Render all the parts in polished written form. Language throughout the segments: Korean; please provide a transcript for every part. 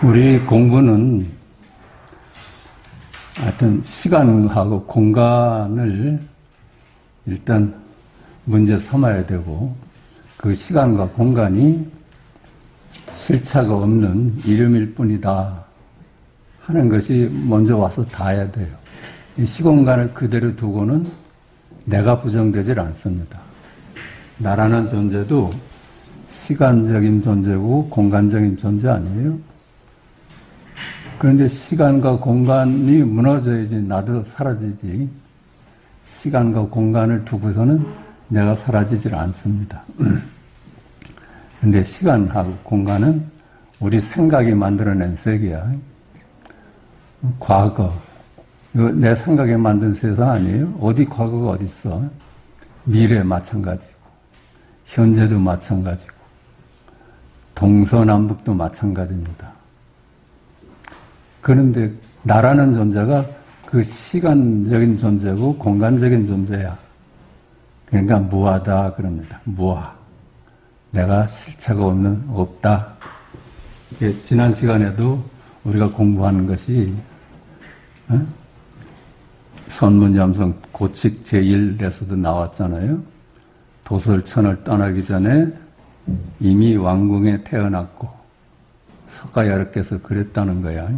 우리 공부는 하여튼 시간하고 공간을 일단 문제 삼아야 되고, 그 시간과 공간이 실체가 없는 이름일 뿐이다 하는 것이 먼저 와서 닿아야 돼요. 이 시공간을 그대로 두고는 내가 부정되질 않습니다. 나라는 존재도 시간적인 존재고 공간적인 존재 아니에요? 그런데 시간과 공간이 무너져야지 나도 사라지지, 시간과 공간을 두고서는 내가 사라지질 않습니다. 근데 시간하고 공간은 우리 생각이 만들어낸 세계야. 과거, 이거 내 생각에 만든 세상 아니에요? 어디 과거가 어디 있어? 미래 마찬가지고, 현재도 마찬가지고, 동서남북도 마찬가지입니다. 그런데 나라는 존재가 그 시간적인 존재고 공간적인 존재야. 그러니까 무하다 그럽니다. 무하. 내가 실체가 없다. 지난 시간에도 우리가 공부하는 것이 선문염성 고칙 제1에서도 나왔잖아요. 도솔천을 떠나기 전에 이미 왕궁에 태어났고, 석가야르께서 그랬다는 거야.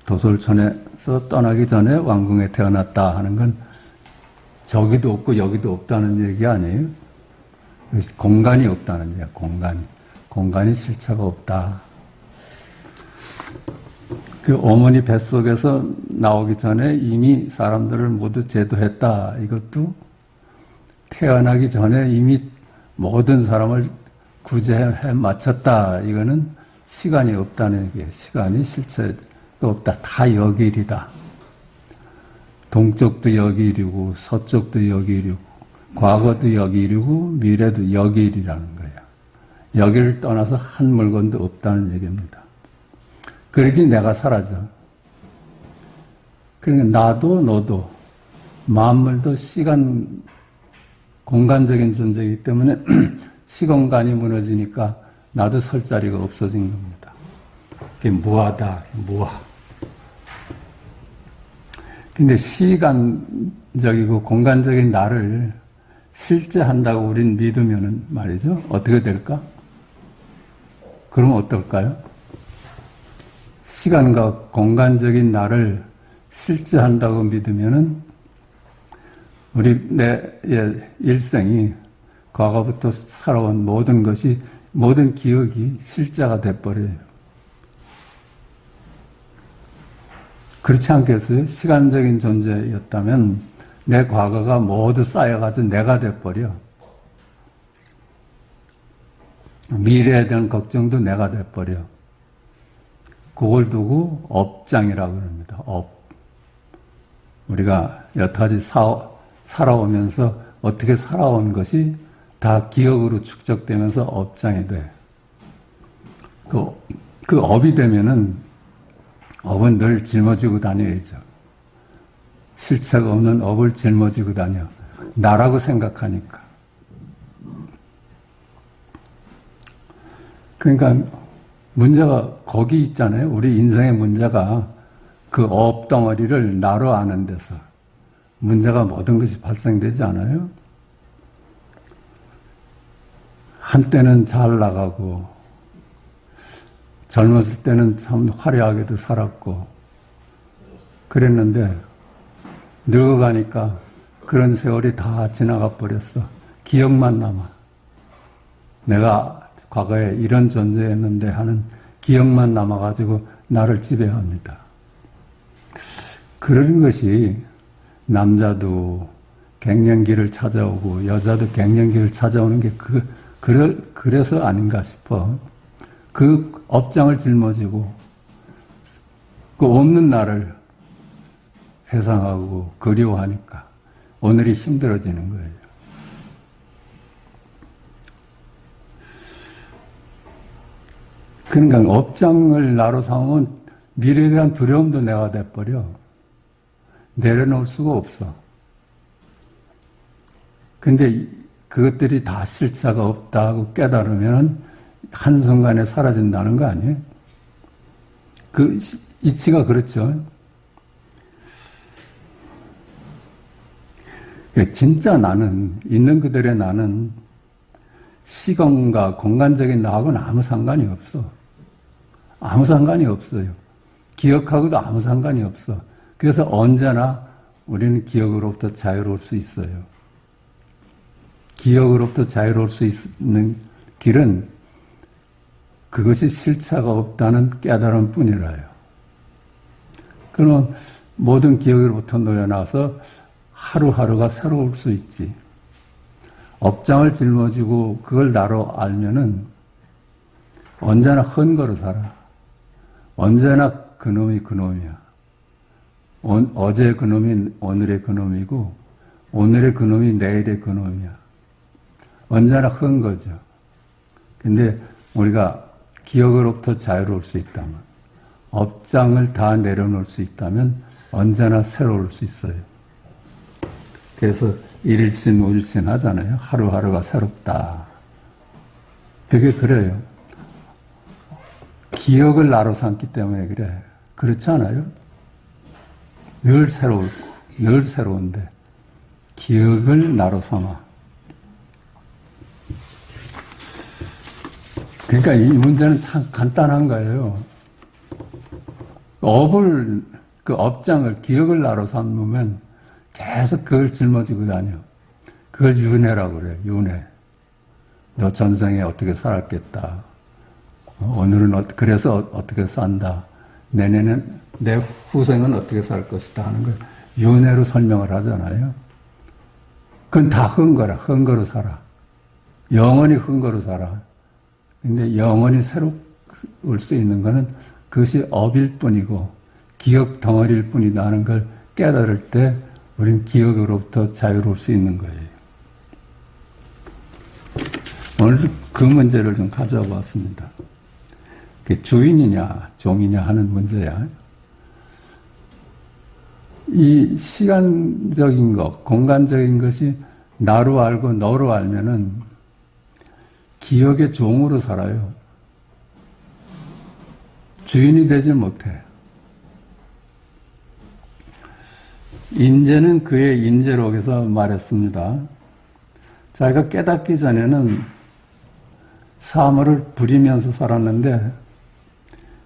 도솔천에서 떠나기 전에 왕궁에 태어났다 하는 건 저기도 없고 여기도 없다는 얘기 아니에요? 공간이 없다는 얘기야, 공간이. 공간이 실체가 없다. 그 어머니 뱃속에서 나오기 전에 이미 사람들을 모두 제도했다. 이것도 태어나기 전에 이미 모든 사람을 구제해 마쳤다. 이거는 시간이 없다는 얘기예요. 시간이 실체가 없다. 다 역일이다. 동쪽도 역일이고 서쪽도 역일이고 과거도 역일이고 미래도 역일이라는 거예요. 여기를 떠나서 한 물건도 없다는 얘기입니다. 그러지 내가 사라져. 그러니까 나도 너도 만물도 시간, 공간적인 존재이기 때문에 시공간이 무너지니까 나도 설 자리가 없어진 겁니다. 그게 무하다, 무하. 근데 시간적이고 공간적인 나를 실제한다고 우린 믿으면은 말이죠. 어떻게 될까? 그럼 어떨까요? 시간과 공간적인 나를 실제한다고 믿으면은 우리 내 일생이 과거부터 살아온 모든 것이, 모든 기억이 실제가 돼버려요. 그렇지 않겠어요? 시간적인 존재였다면 내 과거가 모두 쌓여가지고 내가 돼버려. 미래에 대한 걱정도 내가 돼버려. 그걸 두고 업장이라고 합니다. 업. 우리가 여태까지 살아오면서 어떻게 살아온 것이 다 기억으로 축적되면서 업장이 돼. 그 업이 되면은 업은 늘 짊어지고 다녀야죠. 실체가 없는 업을 짊어지고 다녀. 나라고 생각하니까. 그러니까 문제가 거기 있잖아요. 우리 인생의 문제가 그 업 덩어리를 나로 아는 데서 문제가 모든 것이 발생되지 않아요? 한때는 잘 나가고 젊었을 때는 참 화려하게도 살았고 그랬는데 늙어가니까 그런 세월이 다 지나가 버렸어. 기억만 남아. 내가 과거에 이런 존재였는데 하는 기억만 남아가지고 나를 지배합니다. 그런 것이 남자도 갱년기를 찾아오고 여자도 갱년기를 찾아오는 게 그래서 아닌가 싶어. 그 업장을 짊어지고 그 없는 나를 회상하고 그리워하니까 오늘이 힘들어지는 거예요. 그러니까 업장을 나로 삼으면 미래에 대한 두려움도 내가 돼버려. 내려놓을 수가 없어. 근데 그것들이 다 실체가 없다고 깨달으면 한순간에 사라진다는 거 아니에요? 그 이치가 그렇죠. 진짜 나는, 있는 그들의 나는 시간과 공간적인 나하고는 아무 상관이 없어. 아무 상관이 없어요. 기억하고도 아무 상관이 없어. 그래서 언제나 우리는 기억으로부터 자유로울 수 있어요. 기억으로부터 자유로울 수 있는 길은 그것이 실체가 없다는 깨달음 뿐이라요. 그럼 모든 기억으로부터 놓여나서 하루하루가 새로울 수 있지. 업장을 짊어지고 그걸 나로 알면은 언제나 헌거로 살아. 언제나 그놈이 그놈이야. 어제 그놈이 오늘의 그놈이고 오늘의 그놈이 내일의 그놈이야. 언제나 헌거죠. 근데 우리가 기억으로부터 자유로울 수 있다면, 업장을 다 내려놓을 수 있다면 언제나 새로울 수 있어요. 그래서 일일신 오일신 하잖아요. 하루하루가 새롭다. 그게 그래요. 기억을 나로 삼기 때문에 그래. 그렇지 않아요? 늘 새로울, 늘 새로운데 기억을 나로 삼아. 그러니까 이 문제는 참 간단한 거예요. 그 업장을, 기억을 나로 삼으면 계속 그걸 짊어지고 다녀. 그걸 윤회라고 그래, 윤회. 너 전생에 어떻게 살았겠다. 오늘은 그래서 어떻게 산다. 내년엔, 내 후생은 어떻게 살 것이다 하는 걸 윤회로 설명을 하잖아요. 그건 다 흥거라. 흥거로 살아. 영원히 흥거로 살아. 근데 영원히 새로울 수 있는 것은 그것이 업일 뿐이고 기억 덩어리일 뿐이다 하는 걸 깨달을 때 우린 기억으로부터 자유로울 수 있는 거예요. 오늘 그 문제를 좀 가져와 봤습니다. 주인이냐 종이냐 하는 문제야. 이 시간적인 것, 공간적인 것이 나로 알고 너로 알면은 기억의 종으로 살아요. 주인이 되지 못해. 인재는 그의 인재록에서 말했습니다. 자기가 깨닫기 전에는 사물을 부리면서 살았는데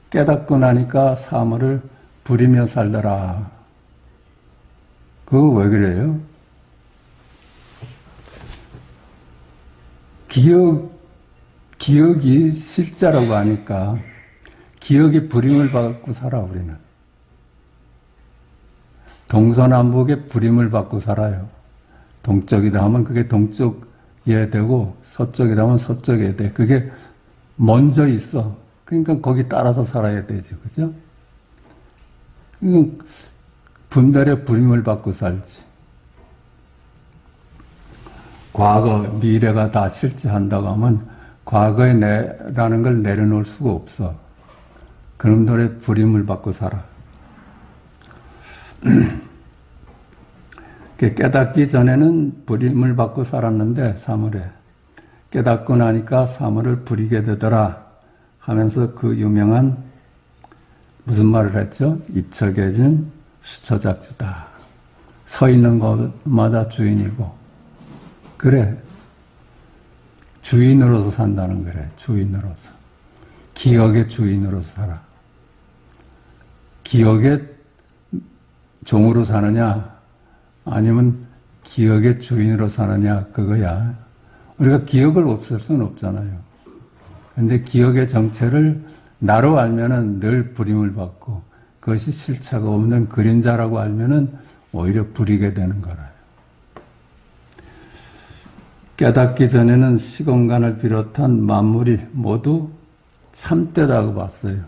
깨닫고 나니까 사물을 부리며 살더라. 그거 왜 그래요? 기억이 실자라고 하니까 기억의 부림을 받고 살아, 우리는. 동서남북의 부림을 받고 살아요. 동쪽이다 하면 그게 동쪽이어야 되고 서쪽이다 하면 서쪽이어야 돼. 그게 먼저 있어. 그러니까 거기 따라서 살아야 되죠. 그죠? 분별의 부림을 받고 살지. 과거, 미래가 다 실제한다고 하면 과거의 내라는 걸 내려놓을 수가 없어. 그놈들의 부림을 받고 살아. 깨닫기 전에는 부림을 받고 살았는데 사물에 깨닫고 나니까 사물을 부리게 되더라 하면서 그 유명한 무슨 말을 했죠? 입척해진 수처작주다. 서 있는 곳마다 주인이고 그래. 주인으로서 산다는 거래. 주인으로서. 기억의 주인으로서 살아. 기억의 종으로 사느냐 아니면 기억의 주인으로 사느냐 그거야. 우리가 기억을 없앨 수는 없잖아요. 그런데 기억의 정체를 나로 알면은 늘 부림을 받고 그것이 실체가 없는 그림자라고 알면은 오히려 부리게 되는 거라요. 깨닫기 전에는 시공간을 비롯한 만물이 모두 참되다고 봤어요.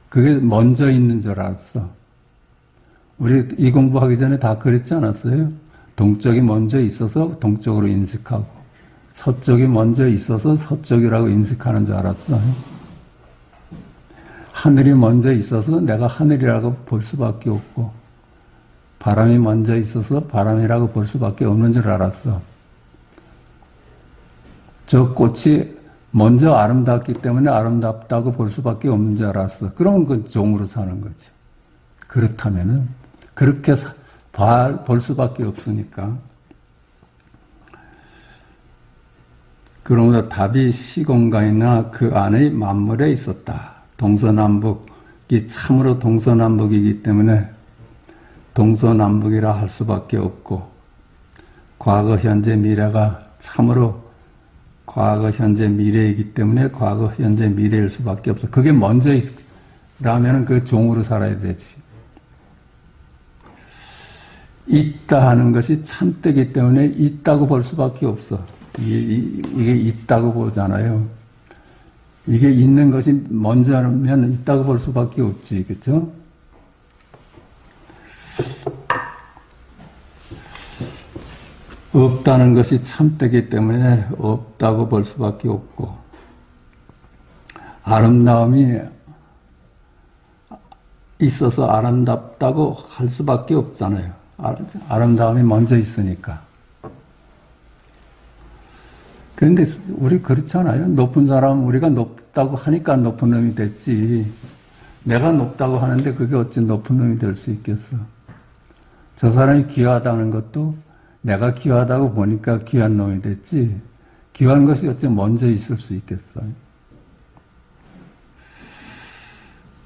그게 먼저 있는 줄 알았어. 우리 이 공부하기 전에 다 그랬지 않았어요? 동쪽이 먼저 있어서 동쪽으로 인식하고 서쪽이 먼저 있어서 서쪽이라고 인식하는 줄 알았어. 하늘이 먼저 있어서 내가 하늘이라고 볼 수밖에 없고 바람이 먼저 있어서 바람이라고 볼 수밖에 없는 줄 알았어. 저 꽃이 먼저 아름답기 때문에 아름답다고 볼 수밖에 없는 줄 알았어. 그러면 그 종으로 사는 거죠. 그렇다면은 그렇게 볼 수밖에 없으니까. 그러므로 답이 시공간이나 그 안의 만물에 있었다. 동서남북이 참으로 동서남북이기 때문에 동서남북이라 할 수밖에 없고, 과거, 현재, 미래가 참으로 과거, 현재, 미래이기 때문에 과거, 현재, 미래일 수밖에 없어. 그게 먼저라면 그 종으로 살아야 되지. 있다 하는 것이 참되기 때문에 있다고 볼 수밖에 없어. 이게 있다고 보잖아요. 이게 있는 것이 먼저면 있다고 볼 수밖에 없지, 그렇죠? 없다는 것이 참되기 때문에 없다고 볼 수밖에 없고, 아름다움이 있어서 아름답다고 할 수밖에 없잖아요. 아름다움이 먼저 있으니까. 그런데 우리 그렇잖아요. 높은 사람은 우리가 높다고 하니까 높은 놈이 됐지. 내가 높다고 하는데 그게 어찌 높은 놈이 될 수 있겠어. 저 사람이 귀하다는 것도 내가 귀하다고 보니까 귀한 놈이 됐지. 귀한 것이 어찌 먼저 있을 수 있겠어.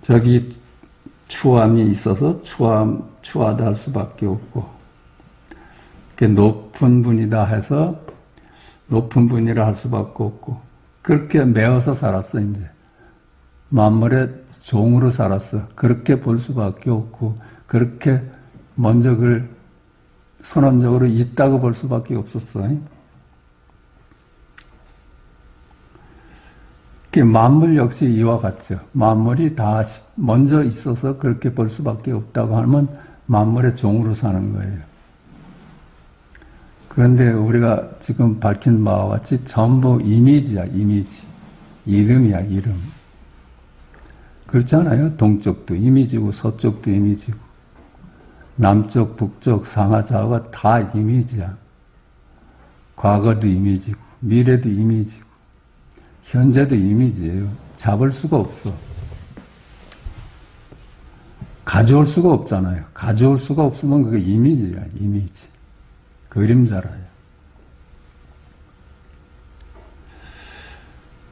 저기 추함이 있어서 추하다 할 수밖에 없고, 높은 분이다 해서 높은 분이라 할 수밖에 없고, 그렇게 매어서 살았어, 이제. 만물의 종으로 살았어. 그렇게 볼 수밖에 없고, 그렇게 먼저 그걸 선언적으로 있다고 볼 수밖에 없었어. 만물 역시 이와 같죠. 만물이 다 먼저 있어서 그렇게 볼 수밖에 없다고 하면 만물의 종으로 사는 거예요. 그런데 우리가 지금 밝힌 바와 같이 전부 이미지야, 이미지. 이름이야, 이름. 그렇잖아요. 동쪽도 이미지고 서쪽도 이미지고 남쪽, 북쪽, 상하좌우가 다 이미지야. 과거도 이미지고 미래도 이미지고 현재도 이미지예요. 잡을 수가 없어. 가져올 수가 없잖아요. 가져올 수가 없으면 그게 이미지야, 이미지. 그림자라요.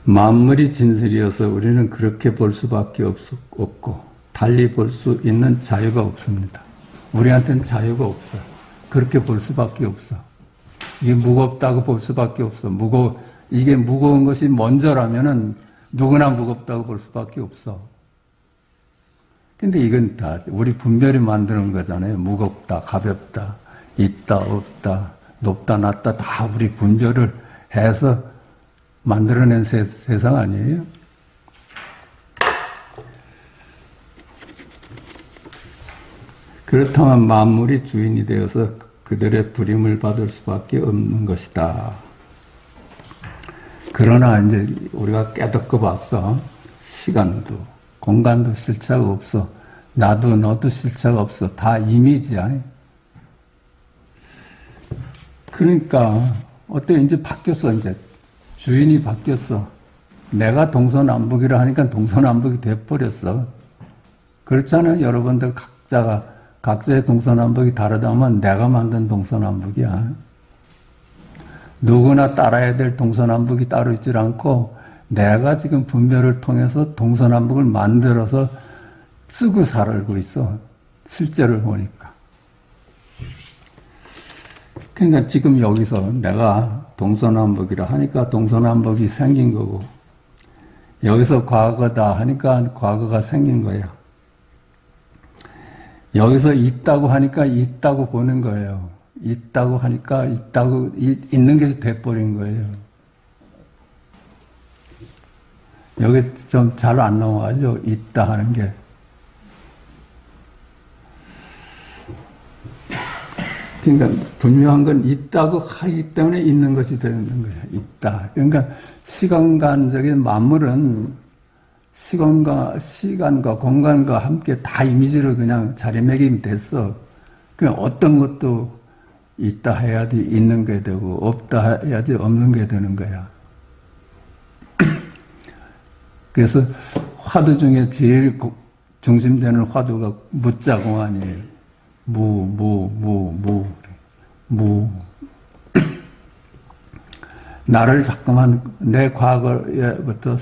만물이 진실이어서 우리는 그렇게 볼 수밖에 없고 달리 볼 수 있는 자유가 없습니다. 우리한테는 자유가 없어. 그렇게 볼 수밖에 없어. 이게 무겁다고 볼 수밖에 없어. 이게 무거운 것이 먼저라면은 누구나 무겁다고 볼 수밖에 없어. 근데 이건 다 우리 분별이 만드는 거잖아요. 무겁다, 가볍다, 있다, 없다, 높다, 낮다, 다 우리 분별을 해서 만들어낸 세상 아니에요? 그렇다면 만물이 주인이 되어서 그들의 부림을 받을 수밖에 없는 것이다. 그러나 이제 우리가 깨닫고 봤어. 시간도, 공간도 실체가 없어. 나도 너도 실체가 없어. 다 이미지야. 그러니까 어때? 이제 바뀌었어. 이제 주인이 바뀌었어. 내가 동서남북이라 하니까 동서남북이 돼버렸어. 그렇잖아요. 여러분들 각자의 동서남북이 다르다면 내가 만든 동서남북이야. 누구나 따라야 될 동서남북이 따로 있질 않고 내가 지금 분별을 통해서 동서남북을 만들어서 쓰고 살고 있어. 실제를 보니까. 그러니까 지금 여기서 내가 동서남북이라 하니까 동서남북이 생긴 거고, 여기서 과거다 하니까 과거가 생긴 거야. 여기서 있다고 하니까 있다고 보는 거예요. 있다고 하니까 있는 게 돼버린 거예요. 여기 좀 잘 안 넘어가죠? 있다 하는 게. 그러니까 분명한 건 있다고 하기 때문에 있는 것이 되는 거예요. 있다. 그러니까 시간간적인 만물은 시간과 공간과 함께 다 이미지로 그냥 자리매김이 됐어. 그냥 어떤 것도 있다 해야지 있는 게 되고 없다 해야지 없는 게 되는 거야. 그래서 화두 중에 제일 중심되는 화두가 무자공안이에요. 무. 나를 자꾸만 내 과거에부터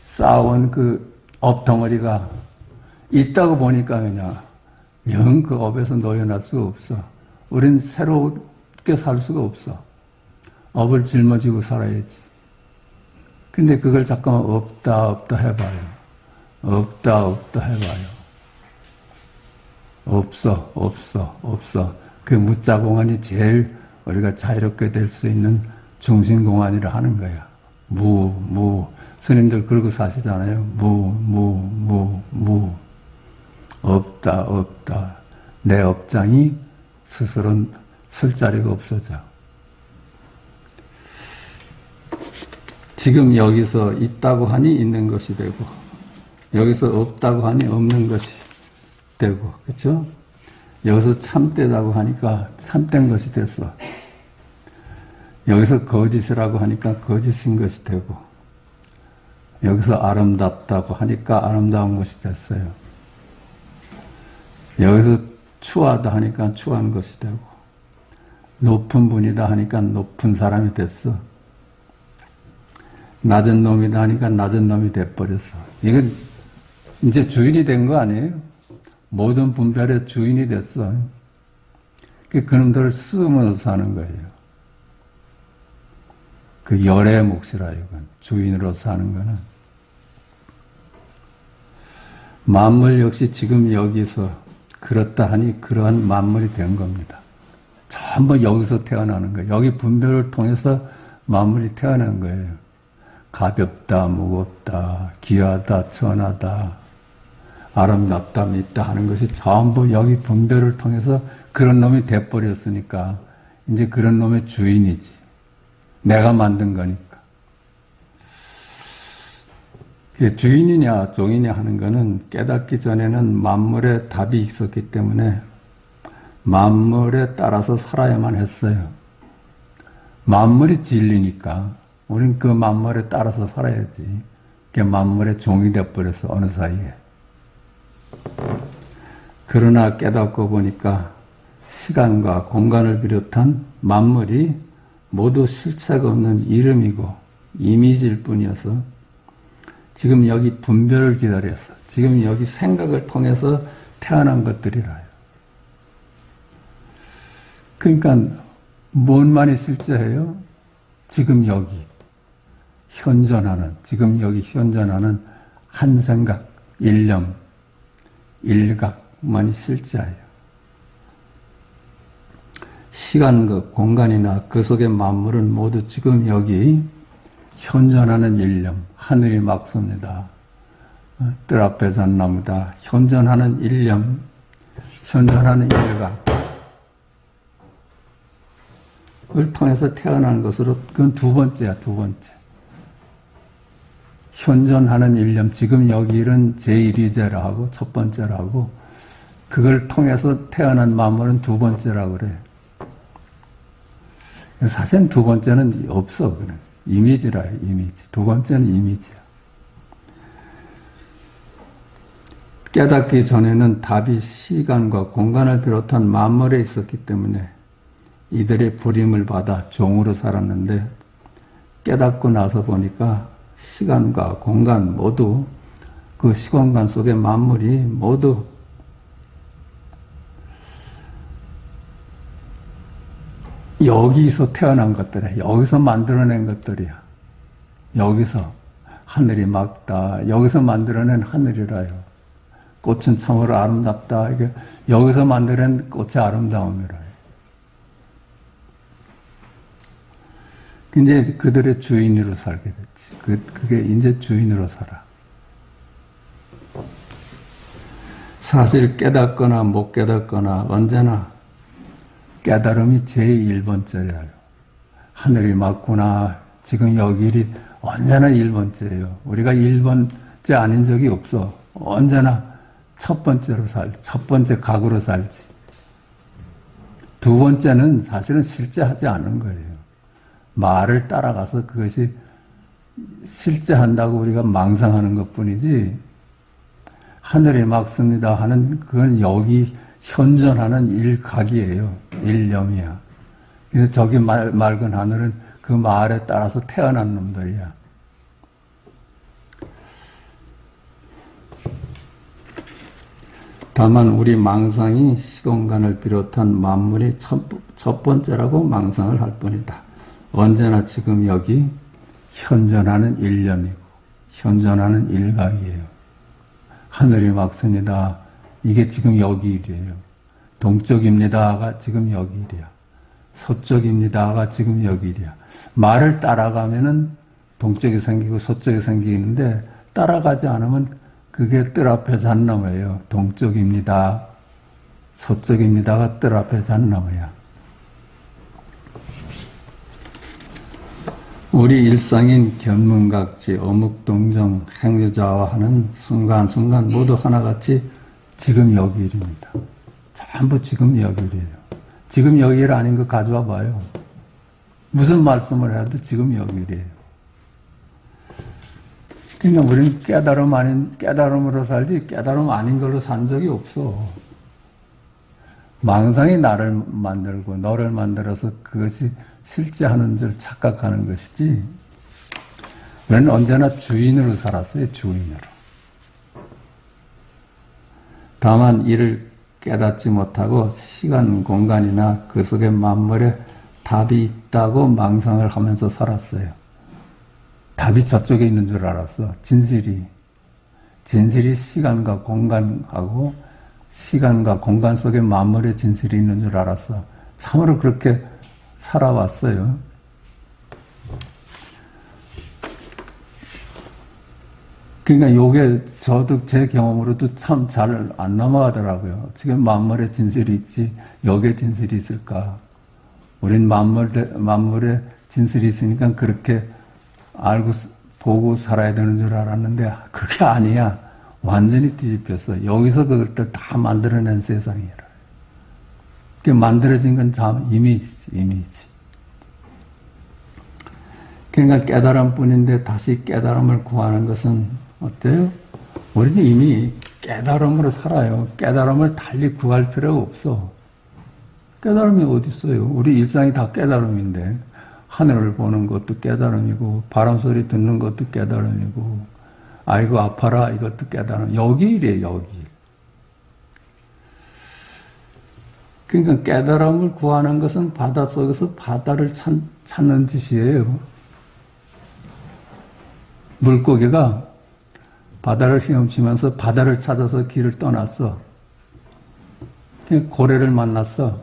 쌓아온 그 업덩어리가 있다고 보니까 그냥 영 그 업에서 놓여날 수가 없어. 우린 새롭게 살 수가 없어. 업을 짊어지고 살아야지. 근데 그걸 잠깐만 없다 해봐요. 없다 해봐요. 없어. 그 무자공안이 제일 우리가 자유롭게 될 수 있는 중심공안이라 하는 거야. 스님들 그러고 사시잖아요. 없다. 내 업장이 스스로 쓸 자리가 없어져. 지금 여기서 있다고 하니 있는 것이 되고, 여기서 없다고 하니 없는 것이 되고, 그렇죠? 여기서 참되다고 하니까 참된 것이 됐어. 여기서 거짓이라고 하니까 거짓인 것이 되고, 여기서 아름답다고 하니까 아름다운 것이 됐어요. 여기서 추하다 하니까 추한 것이 되고, 높은 분이다 하니까 높은 사람이 됐어. 낮은 놈이다 하니까 낮은 놈이 돼버렸어. 이건 이제 주인이 된 거 아니에요? 모든 분별의 주인이 됐어. 그놈들을 쓰면서 사는 거예요. 그 열의 몫이라 이건. 주인으로 사는 거는. 만물 역시 지금 여기서 그렇다 하니 그러한 만물이 된 겁니다. 전부 여기서 태어나는 거예요. 여기 분별을 통해서 만물이 태어난 거예요. 가볍다, 무겁다, 귀하다, 천하다, 아름답다, 밉다 하는 것이 전부 여기 분별을 통해서 그런 놈이 돼버렸으니까 이제 그런 놈의 주인이지. 내가 만든 거니까. 주인이냐 종이냐 하는 거는 깨닫기 전에는 만물의 답이 있었기 때문에 만물에 따라서 살아야만 했어요. 만물이 진리니까 우린 그 만물에 따라서 살아야지. 그게 만물의 종이 되어버렸어, 어느 사이에. 그러나 깨닫고 보니까 시간과 공간을 비롯한 만물이 모두 실체가 없는 이름이고 이미지일 뿐이어서 지금 여기 분별을 기다려서 지금 여기 생각을 통해서 태어난 것들이라요. 그러니까 뭔만이 실제예요? 지금 여기 현존하는, 지금 여기 현존하는 한 생각, 일념, 일각만이 실제예요. 시간과 공간이나 그 속의 만물은 모두 지금 여기 현존하는 일념, 하늘이 막습니다. 뜰 앞에 잣나무다. 현존하는 일념, 현존하는 일각. 을 통해서 태어난 것으로 그건 두 번째야, 두 번째. 현존하는 일념, 지금 여기 일은 제1위제라 하고 첫 번째라고 그걸 통해서 태어난 만물은 두 번째라고 그래. 사실은 두 번째는 없어. 그래. 이미지라, 이미지. 두 번째는 이미지야. 깨닫기 전에는 답이 시간과 공간을 비롯한 만물에 있었기 때문에 이들의 부림을 받아 종으로 살았는데 깨닫고 나서 보니까 시간과 공간 모두 그 시공간 속의 만물이 모두 여기서 태어난 것들이야. 여기서 만들어낸 것들이야. 여기서 하늘이 맑다. 여기서 만들어낸 하늘이라요. 꽃은 참으로 아름답다. 이게 여기서 만들어낸 꽃의 아름다움이라요. 이제 그들의 주인으로 살게 됐지. 그게 이제 주인으로 살아. 사실 깨닫거나 못 깨닫거나 언제나 깨달음이 제1번째래요. 하늘이 맞구나. 지금 여기 일이 언제나 1번째예요. 우리가 1번째 아닌 적이 없어. 언제나 첫 번째로 살지. 첫 번째 각으로 살지. 두 번째는 사실은 실제하지 않은 거예요. 말을 따라가서 그것이 실제 한다고 우리가 망상하는 것뿐이지 하늘이 막습니다 하는 그건 여기 현존하는 일각이에요. 일념이야. 그래서 저기 맑은 하늘은 그 말에 따라서 태어난 놈들이야. 다만 우리 망상이 시공간을 비롯한 만물이 첫 번째라고 망상을 할 뿐이다. 언제나 지금 여기 현존하는 일념이고 현존하는 일각이에요. 하늘이 막습니다. 이게 지금 여기 일이에요. 동쪽입니다가 지금 여기 일이야. 서쪽입니다가 지금 여기 일이야. 말을 따라가면은 동쪽이 생기고 서쪽이 생기는데 따라가지 않으면 그게 뜰 앞에 잔 나무예요. 동쪽입니다. 서쪽입니다가 뜰 앞에 잔 나무야. 우리 일상인 견문각지, 어묵동정, 행주자화하는 순간순간 모두 하나같이 지금 여기 일입니다. 전부 지금 여기 일이에요. 지금 여기 일 아닌 거 가져와 봐요. 무슨 말씀을 해도 지금 여기 일이에요. 그러니까 우리는 깨달음 아닌, 깨달음으로 살지 깨달음 아닌 걸로 산 적이 없어. 망상이 나를 만들고 너를 만들어서 그것이 실제 하는 줄 착각하는 것이지. 우리는 언제나 주인으로 살았어요. 주인으로. 다만 이를 깨닫지 못하고 시간, 공간이나 그 속에 만물에 답이 있다고 망상을 하면서 살았어요. 답이 저쪽에 있는 줄 알았어. 진실이 시간과 공간하고 시간과 공간 속에 만물의 진실이 있는 줄 알았어. 참으로 그렇게 살아왔어요. 그러니까 요게 저도 제 경험으로도 참 잘 안 넘어가더라고요. 지금 만물의 진실이 있지 여기에 진실이 있을까? 우린 만물의 진실이 있으니까 그렇게 알고 보고 살아야 되는 줄 알았는데 그게 아니야. 완전히 뒤집혔어. 여기서 그걸 다 만들어낸 세상이라. 그게 만들어진 건 참 이미지. 그러니까 깨달음뿐인데 다시 깨달음을 구하는 것은 어때요? 우리는 이미 깨달음으로 살아요. 깨달음을 달리 구할 필요가 없어. 깨달음이 어디 있어요? 우리 일상이 다 깨달음인데 하늘을 보는 것도 깨달음이고 바람소리 듣는 것도 깨달음이고 아이고 아파라 이것도 깨달음. 여기 일이에요. 여기. 그러니까 깨달음을 구하는 것은 바닷속에서 바다를 찾는 짓이에요. 물고기가 바다를 헤엄치면서 바다를 찾아서 길을 떠났어. 고래를 만났어.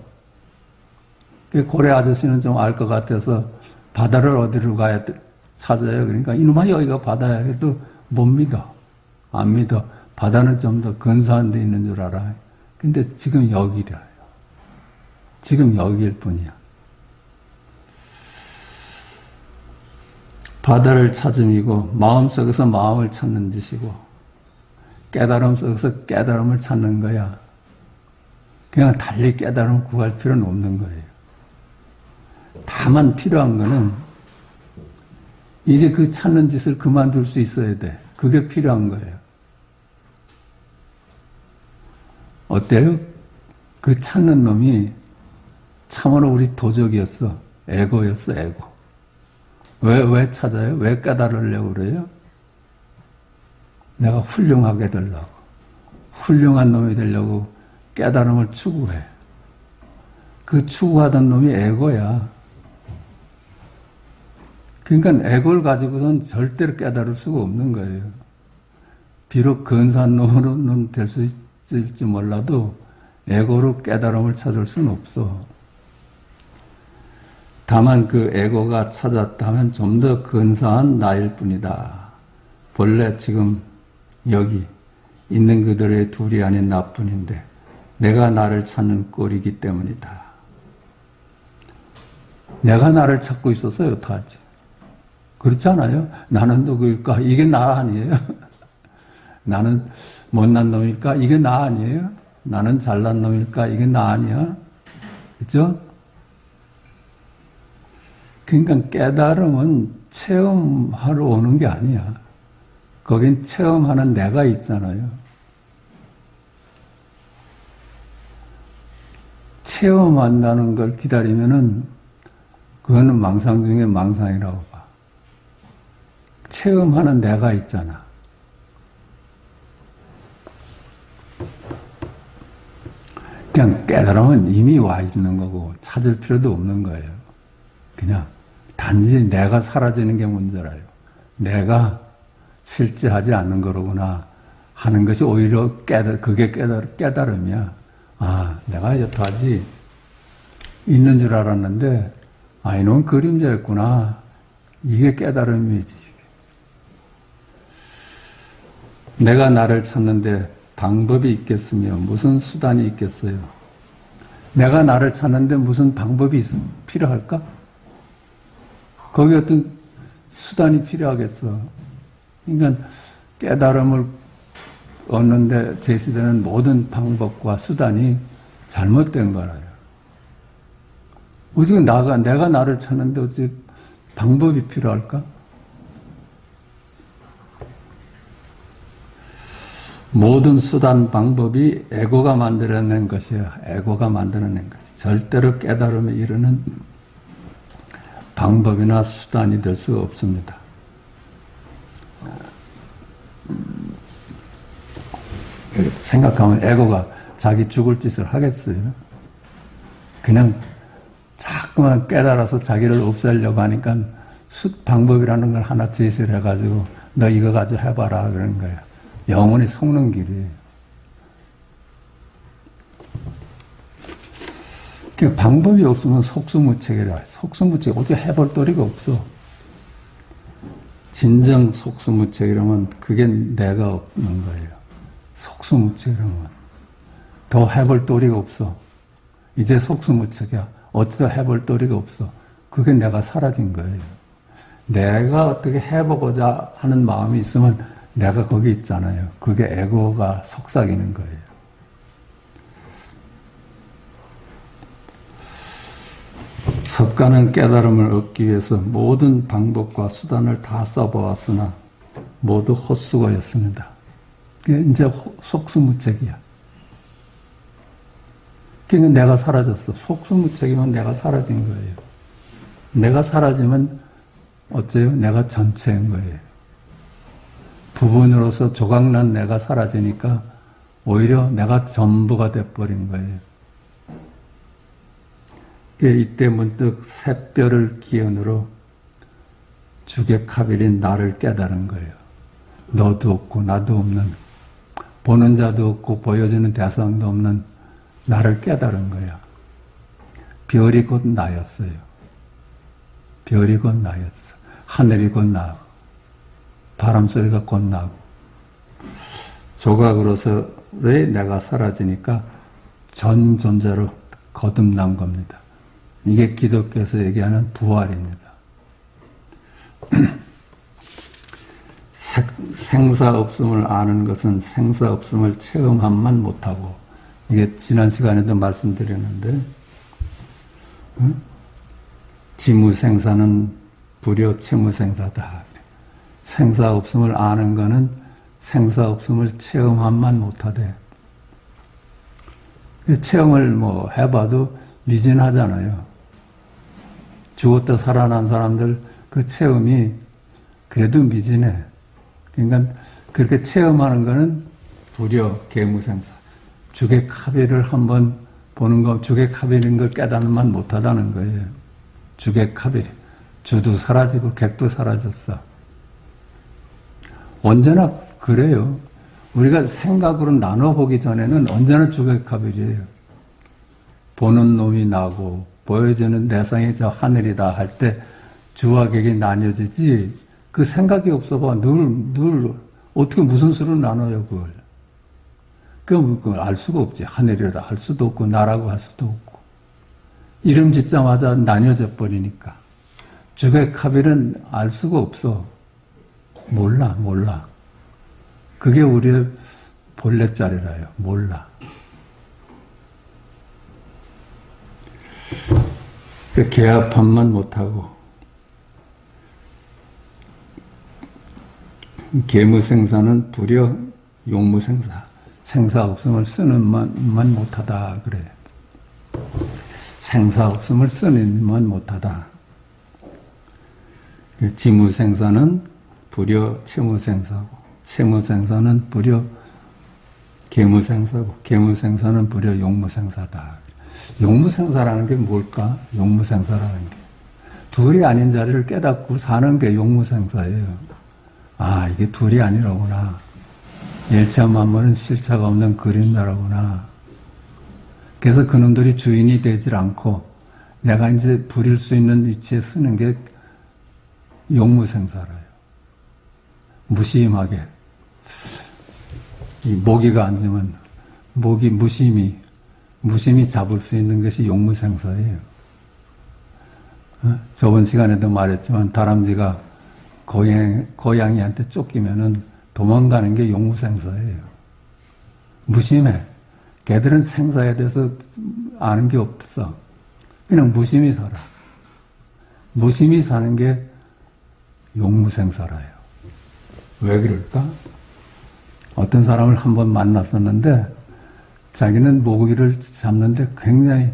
고래 아저씨는 좀 알 것 같아서 바다를 어디로 가야 찾아요. 그러니까 이놈아 여기가 바다야 해도 못 믿어. 안 믿어. 바다는 좀 더 근사한 데 있는 줄 알아. 근데 지금 여기래요. 지금 여기일 뿐이야. 바다를 찾음이고 마음속에서 마음을 찾는 짓이고 깨달음 속에서 깨달음을 찾는 거야. 그냥 달리 깨달음을 구할 필요는 없는 거예요. 다만 필요한 거는 이제 그 찾는 짓을 그만둘 수 있어야 돼. 그게 필요한 거예요. 어때요? 그 찾는 놈이 참으로 우리 도적이었어. 에고였어, 에고. 왜 찾아요? 왜 깨달으려고 그래요? 내가 훌륭하게 되려고. 훌륭한 놈이 되려고 깨달음을 추구해. 그 추구하던 놈이 에고야. 그러니까 에고를 가지고선 절대로 깨달을 수가 없는 거예요. 비록 근사한 놈으로는 될 수 있을지 몰라도 에고로 깨달음을 찾을 수는 없어. 다만 그 에고가 찾았다면 좀 더 근사한 나일 뿐이다. 본래 지금 여기 있는 그들의 둘이 아닌 나뿐인데 내가 나를 찾는 꼴이기 때문이다. 내가 나를 찾고 있었어요. 어떡하지? 그렇지 않아요? 나는 누구일까? 이게 나 아니에요? 나는 못난 놈일까? 이게 나 아니에요? 나는 잘난 놈일까? 이게 나 아니야? 그죠? 그러니까 깨달음은 체험하러 오는 게 아니야. 거긴 체험하는 내가 있잖아요. 체험한다는 걸 기다리면은 그거는 망상 중에 망상이라고 봐. 체험하는 내가 있잖아. 그냥 깨달음은 이미 와 있는 거고 찾을 필요도 없는 거예요. 그냥 단지 내가 사라지는 게 문제라요. 내가 실제하지 않는 거로구나 하는 것이 오히려 그게 깨달음이야. 아, 내가 여태까지 있는 줄 알았는데, 아, 이놈은 그림자였구나. 이게 깨달음이지. 내가 나를 찾는데 방법이 있겠으며 무슨 수단이 있겠어요? 내가 나를 찾는데 무슨 방법이 필요할까? 거기 어떤 수단이 필요하겠어. 그러니까 깨달음을 얻는데 제시되는 모든 방법과 수단이 잘못된 거라요. 어떻게 내가 나를 찾는데 어찌 방법이 필요할까? 모든 수단 방법이 에고가 만들어낸 것이야. 에고가 만들어낸 것이. 절대로 깨달음에 이르는 방법이나 수단이 될 수가 없습니다. 생각하면 에고가 자기 죽을 짓을 하겠어요? 그냥 자꾸만 깨달아서 자기를 없애려고 하니까 방법이라는 걸 하나 제시를 해가지고 너 이거 가지고 해봐라 그러는 거예요. 영원히 속는 길이에요. 방법이 없으면 속수무책이라. 속수무책 어떻게 해볼 도리가 없어. 진정 속수무책이라면 그게 내가 없는 거예요. 속수무책이라면 더 해볼 도리가 없어. 이제 속수무책이야. 어디서 해볼 도리가 없어. 그게 내가 사라진 거예요. 내가 어떻게 해보고자 하는 마음이 있으면 내가 거기 있잖아요. 그게 에고가 속삭이는 거예요. 석가는 깨달음을 얻기 위해서 모든 방법과 수단을 다 써보았으나 모두 헛수고였습니다. 이제 속수무책이야. 그러니까 내가 사라졌어. 속수무책이면 내가 사라진 거예요. 내가 사라지면 어째요? 내가 전체인 거예요. 부분으로서 조각난 내가 사라지니까 오히려 내가 전부가 돼버린 거예요. 이때 문득 샛별을 기원으로 주객합일인 나를 깨달은 거예요. 너도 없고 나도 없는, 보는 자도 없고 보여주는 대상도 없는 나를 깨달은 거야. 별이 곧 나였어요. 별이 곧 나였어. 하늘이 곧 나. 바람소리가 곧 나고. 조각으로서의 내가 사라지니까 전 존재로 거듭난 겁니다. 이게 기독교에서 얘기하는 부활입니다. 생사 없음을 아는 것은 생사 없음을 체험함만 못하고, 이게 지난 시간에도 말씀드렸는데, 지무생사는 불효 채무생사다. 생사 없음을 아는 것은 생사 없음을 체험함만 못하되, 체험을 해봐도 미진하잖아요. 죽었다 살아난 사람들 그 체험이 그래도 미진해. 그러니까 그렇게 체험하는 거는 불효 계무생사. 주객합의를 한번 보는 거, 주객합의인 걸 깨닫는만 못하다는 거예요. 주객합의. 주도 사라지고 객도 사라졌어. 언제나 그래요. 우리가 생각으로 나눠보기 전에는 언제나 주객합의예요. 보는 놈이 나고 보여주는 대상이 저 하늘이다 할 때 주와 객이 나뉘어지지, 그 생각이 없어봐. 늘 어떻게 무슨 수로 나눠요 그걸. 그걸 알 수가 없지. 하늘이라 할 수도 없고 나라고 할 수도 없고. 이름 짓자마자 나뉘어져 버리니까. 주객합의는 알 수가 없어. 몰라. 그게 우리의 본래 자리라요. 몰라. 개합함만 못하고 계무생사는 불여 용무생사. 생사 없음을 쓰는 만 못하다 그래. 생사 없음을 쓰는 만 못하다. 지무생사는 불여 채무생사고, 채무생사는 불여 계무생사고, 계무생사는 불여 용무생사다. 용무생사라는 게 뭘까? 용무생사라는 게 둘이 아닌 자리를 깨닫고 사는 게 용무생사예요. 아, 이게 둘이 아니라구나. 일차만물은 실차가 없는 그림자라구나. 그래서 그놈들이 주인이 되질 않고 내가 이제 부릴 수 있는 위치에 쓰는 게 용무생사라요. 무심하게. 이 모기가 앉으면 모기 무심히 잡을 수 있는 것이 용무생사예요. 저번 시간에도 말했지만 다람쥐가 고양이한테 쫓기면은 도망가는 게 용무생사예요. 무심해. 걔들은 생사에 대해서 아는 게 없어. 그냥 무심히 살아. 무심히 사는 게 용무생사라요. 왜 그럴까? 어떤 사람을 한번 만났었는데 자기는 모기를 잡는데 굉장히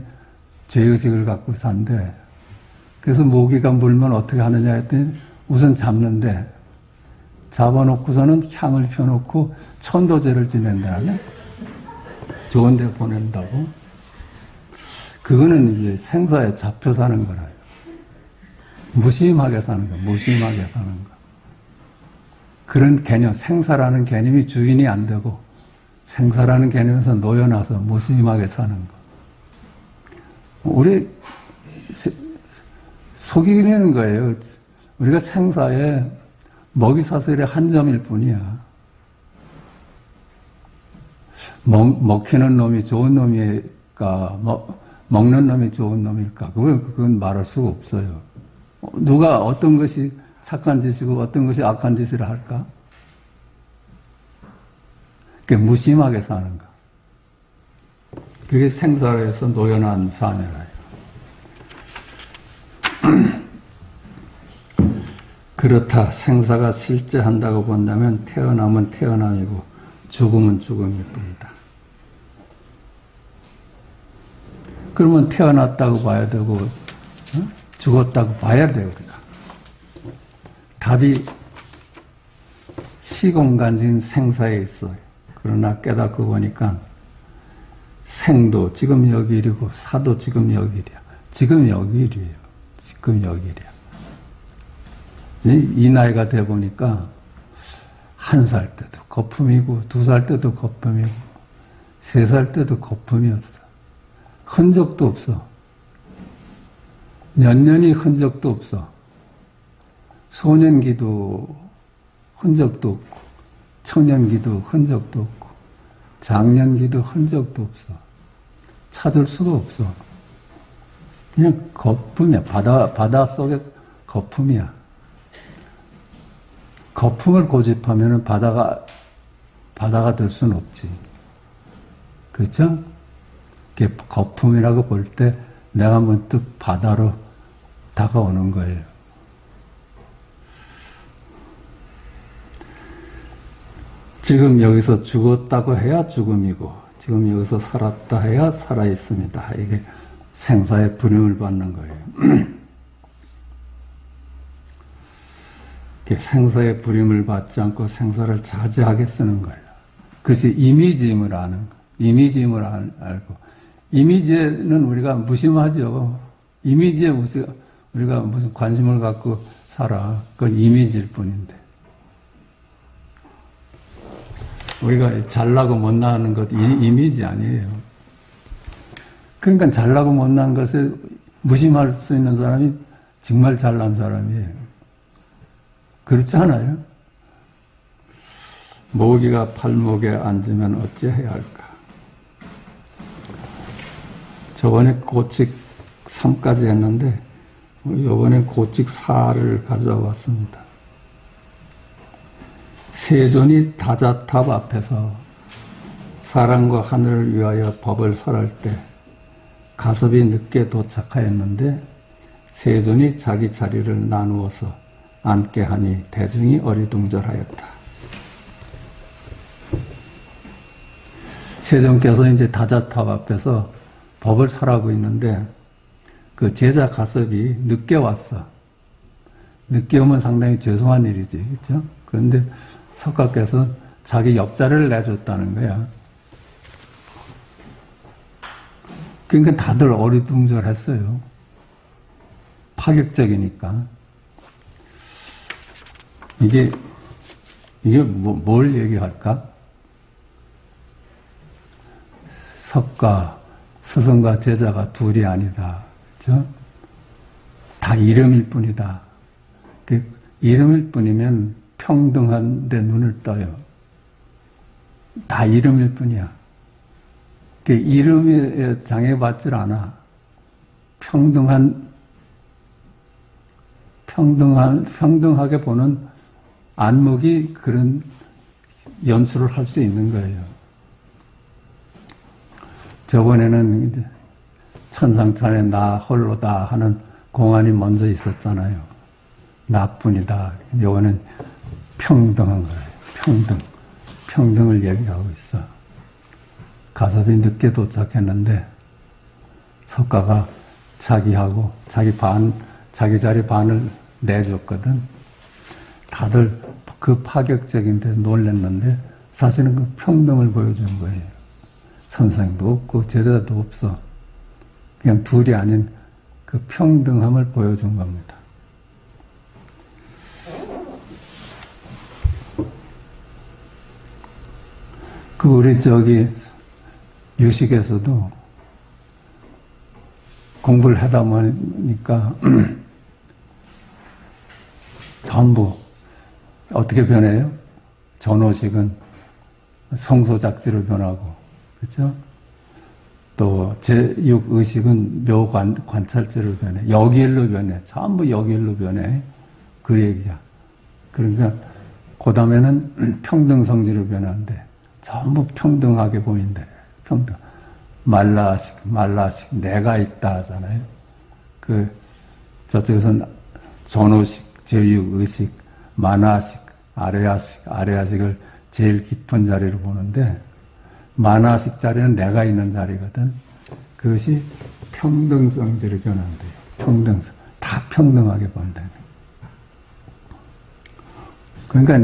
죄의식을 갖고 산대. 그래서 모기가 물면 어떻게 하느냐 했더니 우선 잡는데 잡아놓고서는 향을 펴놓고 천도제를 지낸다네. 좋은 데 보낸다고. 그거는 이제 생사에 잡혀 사는 거라요. 무심하게 사는 거, 무심하게 사는 거. 그런 개념, 생사라는 개념이 주인이 안 되고 생사라는 개념에서 놓여놔서 무심하게 사는 거. 우리 속이는 거예요. 우리가 생사에 먹이사슬의 한 점일 뿐이야. 먹히는 놈이 좋은 놈일까, 먹는 놈이 좋은 놈일까, 그건 말할 수가 없어요. 누가 어떤 것이 착한 짓이고 어떤 것이 악한 짓을 할까? 그게 무심하게 사는 거. 그게 생사에서 놓여난 사내라요. 그렇다. 생사가 실제한다고 본다면 태어남은 태어남이고 죽음은 죽음일 뿐이다. 그러면 태어났다고 봐야 되고 죽었다고 봐야 돼요, 우리가. 답이 시공간적인 생사에 있어요. 그러나 깨닫고 보니까 생도 지금 여기 일이고 사도 지금 여기 일이야. 지금 여기 일이에요. 지금 여기 일이야. 이 나이가 돼 보니까 1살 때도 거품이고 2살 때도 거품이고 3살 때도 거품이었어. 흔적도 없어. 년년이 흔적도 없어. 소년기도 흔적도 없고 청년기도 흔적도 없고 장년기도 흔적도 없어. 찾을 수가 없어. 그냥 거품이야. 바다 속에 거품이야. 거품을 고집하면 바다가 될 수는 없지. 그렇죠? 거품이라고 볼 때 내가 문득 바다로 다가오는 거예요. 지금 여기서 죽었다고 해야 죽음이고 지금 여기서 살았다 해야 살아있습니다. 이게 생사의 분임을 받는 거예요. 생사의 불임을 받지 않고 생사를 자제하게 쓰는 거예요. 그것이 이미지임을 아는 거예요. 이미지임을 알고. 이미지에는 우리가 무심하죠. 이미지에 우리가 무슨 관심을 갖고 살아. 그건 이미지일 뿐인데. 우리가 잘나고 못나는 것 이미지 아니에요. 그러니까 잘나고 못난 것에 무심할 수 있는 사람이 정말 잘난 사람이에요. 그렇지 않아요? 모기가 팔목에 앉으면 어찌해야 할까? 저번에 고칙 3까지 했는데 이번에 고칙 4를 가져와 봤습니다. 세존이 다자탑 앞에서 사랑과 하늘을 위하여 법을 설할 때 가섭이 늦게 도착하였는데 세존이 자기 자리를 나누어서 앉게 하니 대중이 어리둥절하였다. 세존께서 이제 다자탑 앞에서 법을 설하고 있는데 그 제자 가섭이 늦게 왔어. 늦게 오면 상당히 죄송한 일이지, 그렇죠? 그런데 석가께서 자기 옆자리를 내줬다는 거야. 그러니까 다들 어리둥절했어요. 파격적이니까. 이게 뭘 얘기할까? 석가, 스승과 제자가 둘이 아니다. 그죠? 다 이름일 뿐이다. 그 이름일 뿐이면 평등한 데 눈을 떠요. 다 이름일 뿐이야. 그 이름에 장애받질 않아. 평등하게 보는 안목이 그런 연출을 할 수 있는 거예요. 저번에는 이제 천상천에 나 홀로다 하는 공안이 먼저 있었잖아요. 나뿐이다. 이거는 평등한 거예요. 평등을 얘기하고 있어. 가섭이 늦게 도착했는데 석가가 자기하고 자기 자리 반을 내줬거든. 다들 그 파격적인데 놀랐는데 사실은 그 평등을 보여준 거예요. 선생도 없고 제자도 없어. 그냥 둘이 아닌 그 평등함을 보여준 겁니다. 그 우리 유식에서도 공부를 하다 보니까 전부 어떻게 변해요? 전호식은 성소작지로 변하고, 그렇죠? 또 제6의식은 묘관찰제로 변해. 역일로 변해. 전부 역일로 변해. 그 얘기야. 그러니까 그 다음에는 평등성지로 변하는데 전부 평등하게 보인대. 평등. 말라식, 내가 있다 하잖아요. 저쪽에서는 전호식, 제6의식, 만화식, 아래아식을 제일 깊은 자리로 보는데, 만화식 자리는 내가 있는 자리거든. 그것이 평등성지로 변한대요. 평등성. 다 평등하게 본다. 그러니까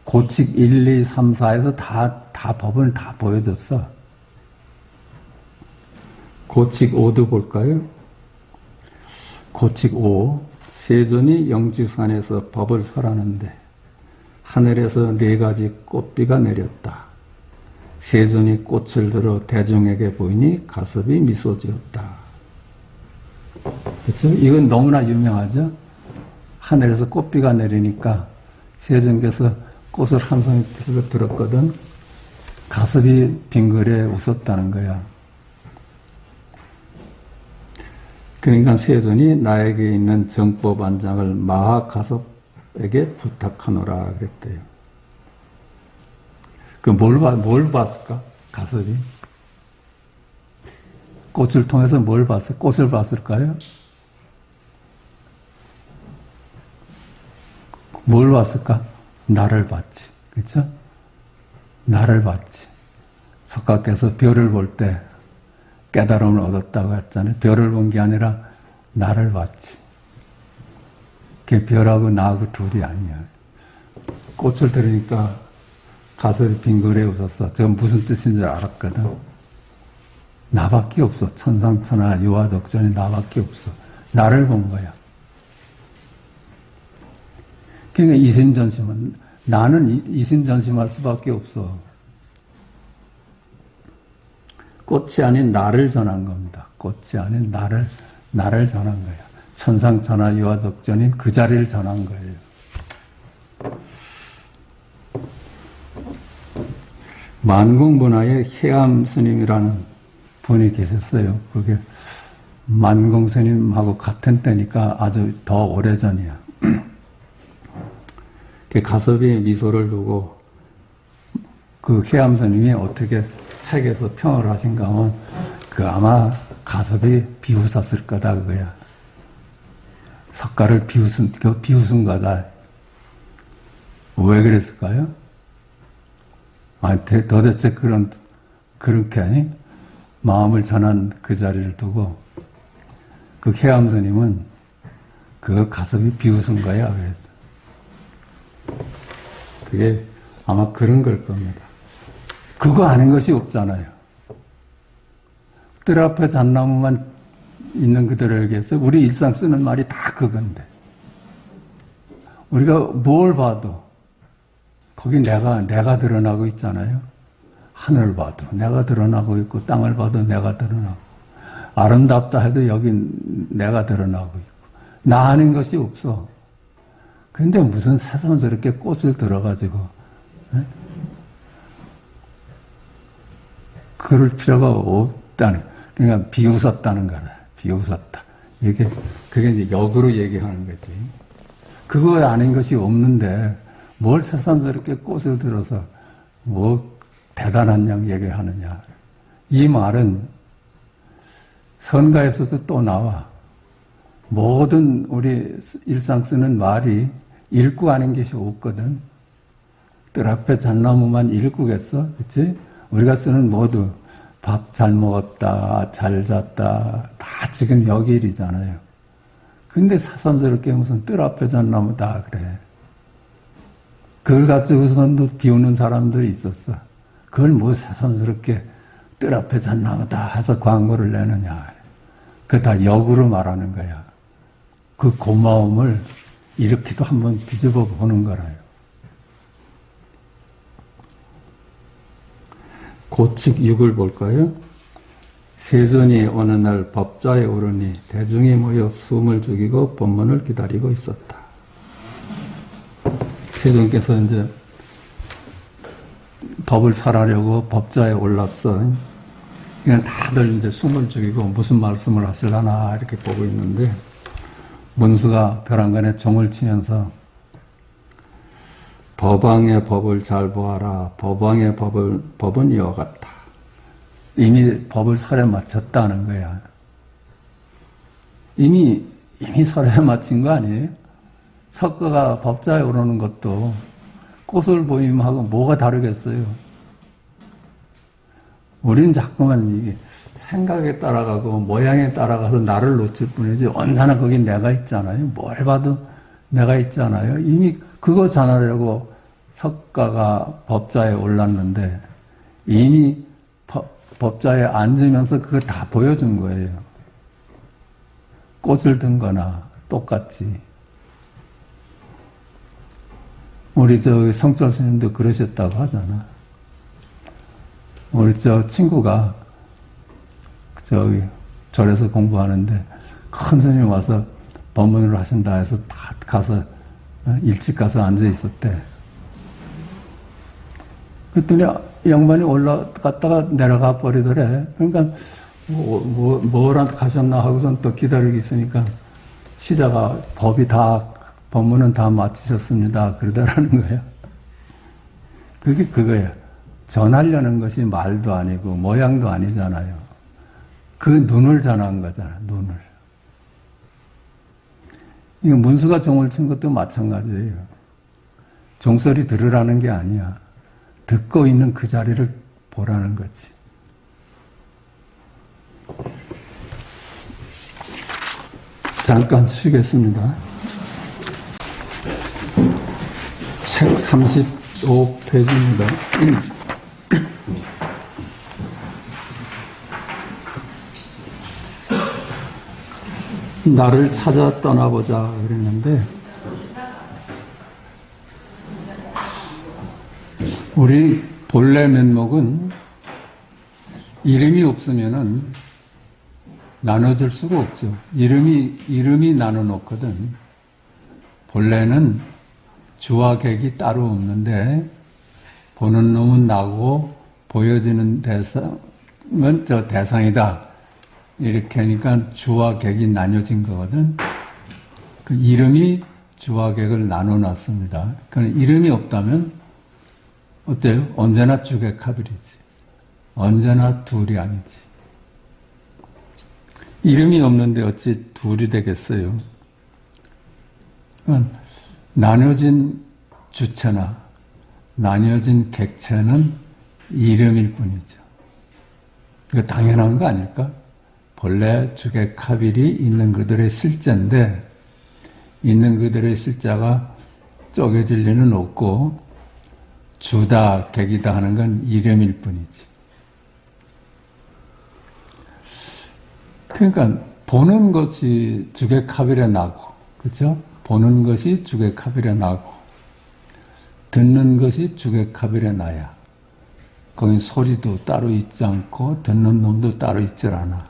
고칙 1, 2, 3, 4에서 다 법을 다 보여줬어. 고칙 5도 볼까요? 고칙 5. 세존이 영주산에서 법을 설하는데 하늘에서 4가지 꽃비가 내렸다. 세존이 꽃을 들어 대중에게 보이니 가섭이 미소 지었다. 그렇죠? 이건 너무나 유명하죠? 하늘에서 꽃비가 내리니까 세존께서 꽃을 한 송이 들었거든. 가섭이 빙글에 웃었다는 거야. 그러니까 세존이 나에게 있는 정법 안장을 마하가섭에게 부탁하노라 그랬대요. 뭘 봤을까? 가섭이? 꽃을 통해서 뭘 봤을까? 꽃을 봤을까요? 뭘 봤을까? 나를 봤지. 그렇죠? 나를 봤지. 석가께서 별을 볼 때 깨달음을 얻었다고 했잖아요. 별을 본 게 아니라 나를 봤지. 그게 별하고 나하고 둘이 아니야. 꽃을 들으니까 가슴이 빙그레 웃었어. 저건 무슨 뜻인 줄 알았거든. 나밖에 없어. 천상천하 유화덕전이 나밖에 없어. 나를 본 거야. 그러니까 이심전심은 나는 이심전심할 수밖에 없어. 꽃이 아닌 나를 전한 겁니다. 꽃이 아닌 나를 전한 거예요. 천상천하 유화덕전인 그 자리를 전한 거예요. 만공문화의 해암 스님이라는 분이 계셨어요. 그게 만공 스님하고 같은 때니까 아주 더 오래전이야. 가섭이 미소를 두고 그 해암 스님이 어떻게 책에서 평을 하신가 하면 아마 가섭이 비웃었을 거다 그거야. 석가를 비웃은 거다. 왜 그랬을까요? 도대체 그렇게 마음을 전한 그 자리를 두고 그 해암 스님은 그 가슴이 비웃은 거야. 그래서 그게 아마 그런 걸 겁니다. 그거 아닌 것이 없잖아요. 뜰 앞에 잣나무만 있는 그들에게서 우리 일상 쓰는 말이 다 그건데 우리가 뭘 봐도 거기 내가 드러나고 있잖아요. 하늘을 봐도 내가 드러나고 있고 땅을 봐도 내가 드러나고 아름답다 해도 여긴 내가 드러나고 있고 나 아는 것이 없어. 근데 무슨 새삼스럽게 꽃을 들어가지고 그럴 필요가 없다는 그러니까 비웃었다는 거라. 비웃었다. 그게 이제 역으로 얘기하는 거지. 그거 아닌 것이 없는데 뭘 새삼스럽게 꽃을 들어서 뭐 대단한 양 얘기하느냐. 이 말은 선가에서도 또 나와. 모든 우리 일상 쓰는 말이 일구 아닌 것이 없거든. 뜰 앞에 잣나무만 일구겠어? 그치? 우리가 쓰는 모두 밥 잘 먹었다, 잘 잤다, 다 지금 여기 일이잖아요. 근데 사삼스럽게 무슨 뜰 앞에 잣나무다 그래. 그걸 가지고서는 비우는 사람들이 있었어. 그걸 뭐 사삼스럽게 뜰 앞에 잣나무다 해서 광고를 내느냐. 그거 다 역으로 말하는 거야. 그 고마움을 이렇게도 한번 뒤집어 보는 거라요. 고측 6을 볼까요? 세존이 어느 날 법좌에 오르니 대중이 모여 숨을 죽이고 법문을 기다리고 있었다. 세존께서 이제 법을 설하려고 법좌에 올랐어. 그냥 다들 이제 숨을 죽이고 무슨 말씀을 하실라나 이렇게 보고 있는데 문수가 벼랑간에 종을 치면서 법왕의 법을 잘 보아라. 법왕의 법은 이와 같다. 이미 법을 설에 마쳤다는 거야. 이미 설에 마친 거 아니에요? 석가가 법좌에 오르는 것도 꽃을 보임하고 뭐가 다르겠어요? 우리는 자꾸만 이게 생각에 따라가고 모양에 따라가서 나를 놓칠 뿐이지 언제나 거긴 내가 있잖아요. 뭘 봐도 내가 있잖아요. 이미 그거 전하려고 석가가 법좌에 올랐는데 이미 법좌에 앉으면서 그거 다 보여준 거예요. 꽃을 든 거나 똑같이. 우리 성철 스님도 그러셨다고 하잖아. 우리 친구가 절에서 공부하는데 큰 스님이 와서 법문을 하신다 해서 다 가서 일찍 가서 앉아 있었대. 그랬더니 양반이 올라갔다가 내려가 버리더래. 그러니까 뭐라 가셨나 하고선 또 기다리고 있으니까 시자가 법문은 다 마치셨습니다. 그러더라는 거야. 그게 그거야. 전하려는 것이 말도 아니고 모양도 아니잖아요. 그 눈을 전한 거잖아. 눈을. 이거 문수가 종을 친 것도 마찬가지예요. 종소리 들으라는 게 아니야. 듣고 있는 그 자리를 보라는 거지. 잠깐 쉬겠습니다. 책 35페이지입니다. 나를 찾아 떠나보자 그랬는데 우리 본래 면목은 이름이 없으면은 나눠질 수가 없죠. 이름이 나눠놓거든. 본래는 주와 객이 따로 없는데 보는 놈은 나고 보여지는 대상은 저 대상이다. 이렇게 하니까 주와 객이 나뉘어진 거거든. 그 이름이 주와 객을 나눠놨습니다. 그러니까 이름이 없다면 어때요? 언제나 주객하들이지. 언제나 둘이 아니지. 이름이 없는데 어찌 둘이 되겠어요? 그러니까 나뉘어진 주체나 나뉘어진 객체는 이름일 뿐이죠. 이거 당연한 거 아닐까? 본래 주객합일이 있는 그들의 실제인데 있는 그들의 실제가 쪼개질 리는 없고 주다, 객이다 하는 건 이름일 뿐이지. 그러니까 보는 것이 주객합일에 나고, 그죠? 보는 것이 주객합일에 나고 듣는 것이 주객합일에 나야. 거긴 소리도 따로 있지 않고 듣는 놈도 따로 있질 않아.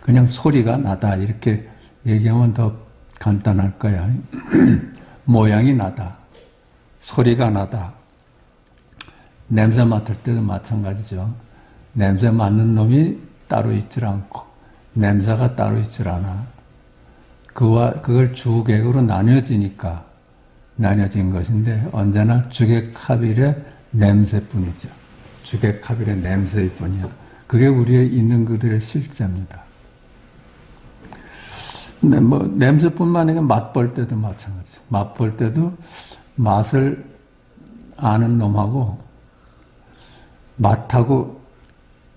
그냥 소리가 나다 이렇게 얘기하면 더 간단할 거야. 모양이 나다. 소리가 나다. 냄새 맡을 때도 마찬가지죠. 냄새 맡는 놈이 따로 있질 않고 냄새가 따로 있질 않아. 그걸 주객으로 나뉘어지니까 나뉘어진 것인데 언제나 주객합일의 냄새뿐이죠. 주객합일의 냄새일 뿐이야. 그게 우리의 있는 그들의 실제입니다. 근데 냄새뿐만 아니라 맛볼 때도 마찬가지죠. 맛볼 때도 맛을 아는 놈하고 맛하고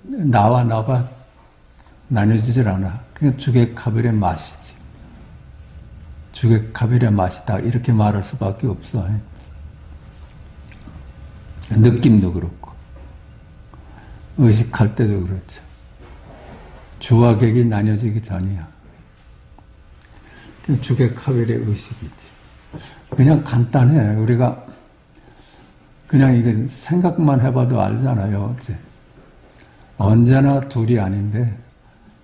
나와 나가 나뉘어지질 않아. 그냥 주객합일의 맛이지. 주객합일의 맛이다. 이렇게 말할 수밖에 없어. 느낌도 그렇고 의식할 때도 그렇죠. 주와 객이 나뉘어지기 전이야. 주객합일의 의식이지. 그냥 간단해. 우리가 그냥 이게 생각만 해봐도 알잖아요. 어째. 언제나 둘이 아닌데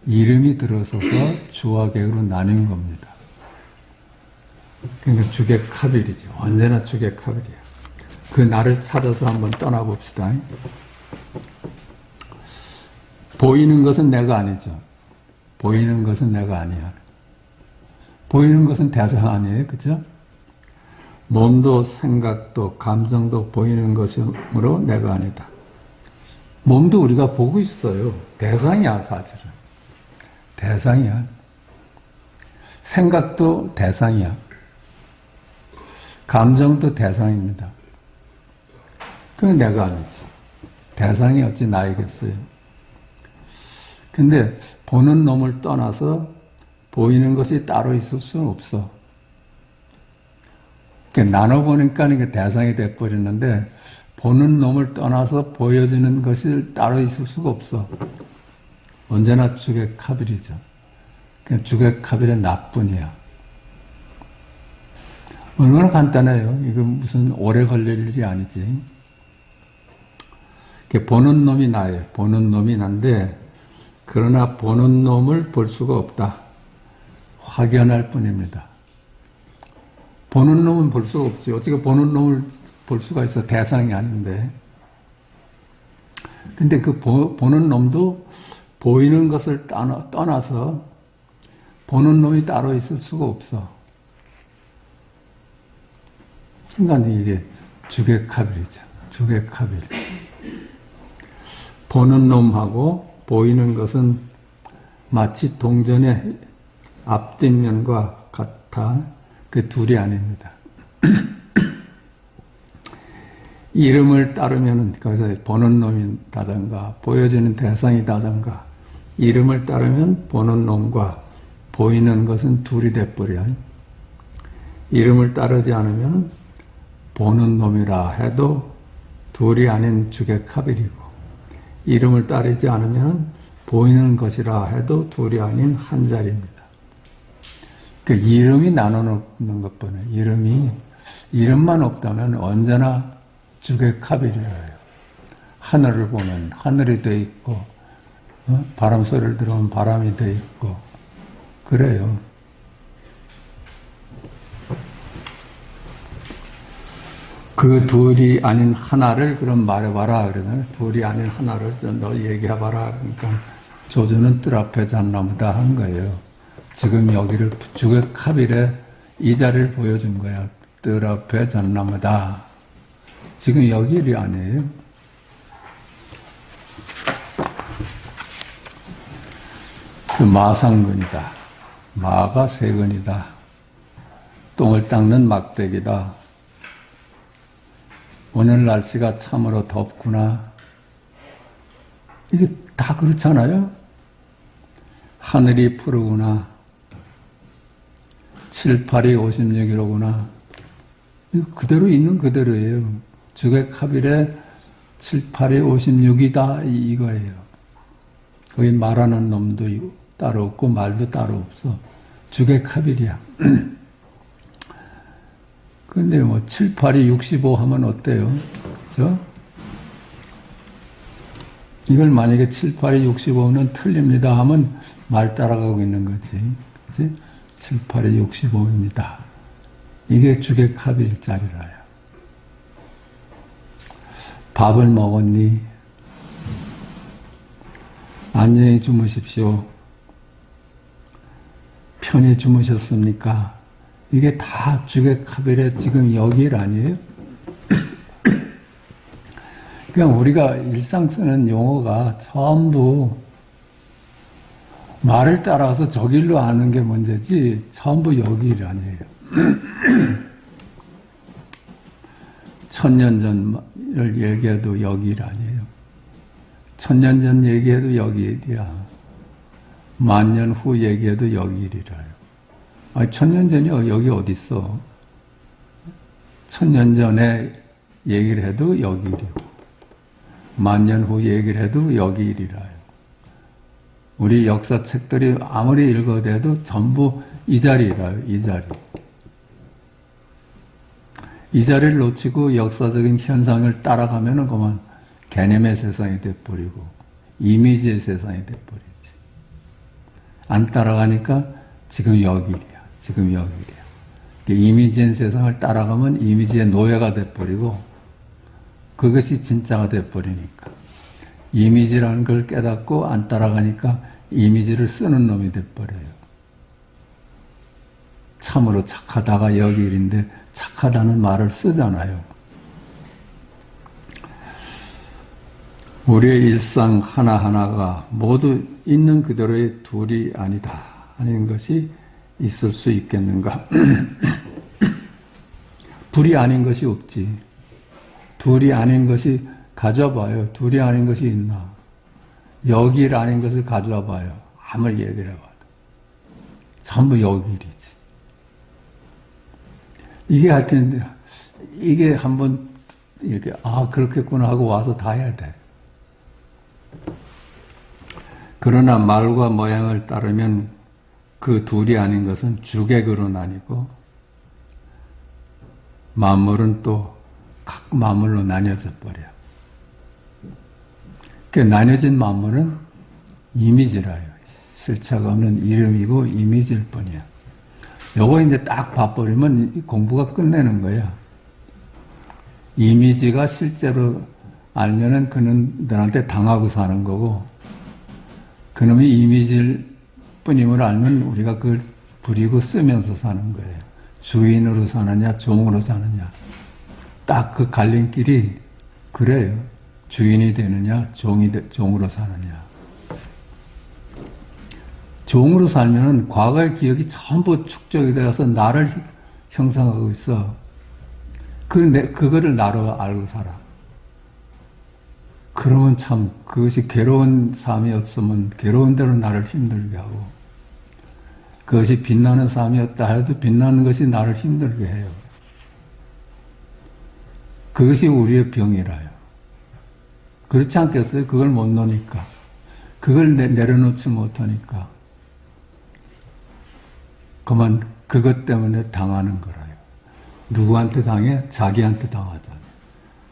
이름이 들어서서 주와 객으로 나뉜 겁니다. 그러니까 주객합일이죠. 언제나 주객합일이야. 그 나를 찾아서 한번 떠나봅시다. 보이는 것은 내가 아니죠. 보이는 것은 내가 아니야. 보이는 것은 대상 아니에요. 그죠? 몸도 생각도 감정도 보이는 것으로 내가 아니다. 몸도 우리가 보고 있어요. 대상이야 사실은. 대상이야. 생각도 대상이야. 감정도 대상입니다. 그건 내가 아니지. 대상이 어찌 나이겠어요. 근데 보는 놈을 떠나서 보이는 것이 따로 있을 수는 없어. 그러니까 나눠보니까 이게 대상이 돼버리는데 보는 놈을 떠나서 보여지는 것이 따로 있을 수가 없어. 언제나 주객합일이죠. 그냥 주객합일의 나뿐이야. 얼마나 간단해요. 이거 무슨 오래 걸릴 일이 아니지. 보는 놈이 나예요. 보는 놈이 난데 그러나 보는 놈을 볼 수가 없다. 확연할 뿐입니다. 보는 놈은 볼 수가 없지. 어떻게 보는 놈을 볼 수가 있어. 대상이 아닌데. 근데 그 보는 놈도 보이는 것을 떠나서 보는 놈이 따로 있을 수가 없어. 순간에 이게 주객합일이죠. 주객합일. 보는 놈하고 보이는 것은 마치 동전의 앞뒷면과 같아. 그 둘이 아닙니다. 이름을 따르면 거기서 보는 놈이다든가 보여지는 대상이다든가 이름을 따르면 보는 놈과 보이는 것은 둘이 돼버려. 이름을 따르지 않으면 보는 놈이라 해도 둘이 아닌 주객합일이고 이름을 따르지 않으면 보이는 것이라 해도 둘이 아닌 한 자리입니다. 그 이름이 나눠놓는 것뿐이에요. 이름만 없다면 언제나 주객합일이에요. 하늘을 보면 하늘이 돼 있고 바람 소리를 들으면 바람이 돼 있고 그래요. 그 둘이 아닌 하나를 그럼 말해봐라 그러잖아요. 둘이 아닌 하나를 너 얘기해봐라. 그러니까 조주는 뜰 앞에 잣나무다 한 거예요. 지금 여기를 주객합일에 이 자리를 보여준 거야. 뜰 앞에 잣나무다. 지금 여기 일이 아니에요. 그 마상근이다. 마가 세근이다. 똥을 닦는 막대기다. 오늘 날씨가 참으로 덥구나. 이게 다 그렇잖아요. 하늘이 푸르구나. 7, 8이 56이로구나. 이거 그대로 있는 그대로예요. 주객합일에 7, 8이 56이다 이거예요. 거기 말하는 놈도 따로 없고 말도 따로 없어. 주객합일이야. 근데 뭐 7, 8이 65 하면 어때요? 그죠? 이걸 만약에 7, 8이 65는 틀립니다 하면 말 따라가고 있는 거지. 그치? 7, 8이 65입니다. 이게 주객합일자리라요. 밥을 먹었니? 안녕히 주무십시오. 편히 주무셨습니까? 이게 다 주객합일의 지금 여기일 아니에요? 그냥 우리가 일상 쓰는 용어가 전부 말을 따라서 저길로 아는 게 문제지 전부 여기일 아니에요. 1000년 전을 얘기해도 여기일 아니에요. 1000년 전 얘기해도 여기일이야. 10,000년 후 얘기해도 여기일이라요. 아니, 1000년 전이 여기 어딨어? 1000년 전에 얘기를 해도 여기일이고 10,000년 후 얘기를 해도 여기일이라요. 우리 역사책들이 아무리 읽어대도 전부 이 자리라요. 이 자리. 이 자리를 놓치고 역사적인 현상을 따라가면은 그만 개념의 세상이 돼버리고 이미지의 세상이 돼버리지. 안 따라가니까 지금 여기일이야. 지금 여기일이야. 이미지의 세상을 따라가면 이미지의 노예가 돼버리고 그것이 진짜가 돼버리니까. 이미지라는 걸 깨닫고 안 따라가니까 이미지를 쓰는 놈이 돼버려요. 참으로 착하다가 여기일인데 착하다는 말을 쓰잖아요. 우리의 일상 하나하나가 모두 있는 그대로의 둘이 아니다 하는 것이 있을 수 있겠는가? 둘이 아닌 것이 없지. 둘이 아닌 것이 가져봐요. 둘이 아닌 것이 있나? 여길 아닌 것을 가져봐요. 아무리 얘기를 해봐도. 전부 여길이지. 이게 하여튼, 이게 한번 이렇게, 아, 그렇겠구나 하고 와서 다 해야 돼. 그러나 말과 모양을 따르면 그 둘이 아닌 것은 주객으로 나뉘고, 만물은 또 각 만물로 나뉘어져 버려. 그 나뉘어진 만물은 이미지라요. 실체가 없는 이름이고 이미지일 뿐이야. 요거 이제 딱 봐버리면 공부가 끝내는 거야. 이미지가 실제로 알면은 그놈들한테 당하고 사는 거고, 그놈이 이미지일 뿐임을 알면 우리가 그걸 부리고 쓰면서 사는 거예요. 주인으로 사느냐, 종으로 사느냐. 딱 그 갈림길이 그래요. 주인이 되느냐, 종으로 사느냐. 종으로 살면은 과거의 기억이 전부 축적이 되어서 나를 형성하고 있어. 그거를 나로 알고 살아. 그러면 참 그것이 괴로운 삶이었으면 괴로운 대로 나를 힘들게 하고, 그것이 빛나는 삶이었다 해도 빛나는 것이 나를 힘들게 해요. 그것이 우리의 병이라요. 그렇지 않겠어요? 그걸 못 노니까. 그걸 내려놓지 못하니까. 그만 그것 때문에 당하는 거라요. 누구한테 당해? 자기한테 당하잖아요.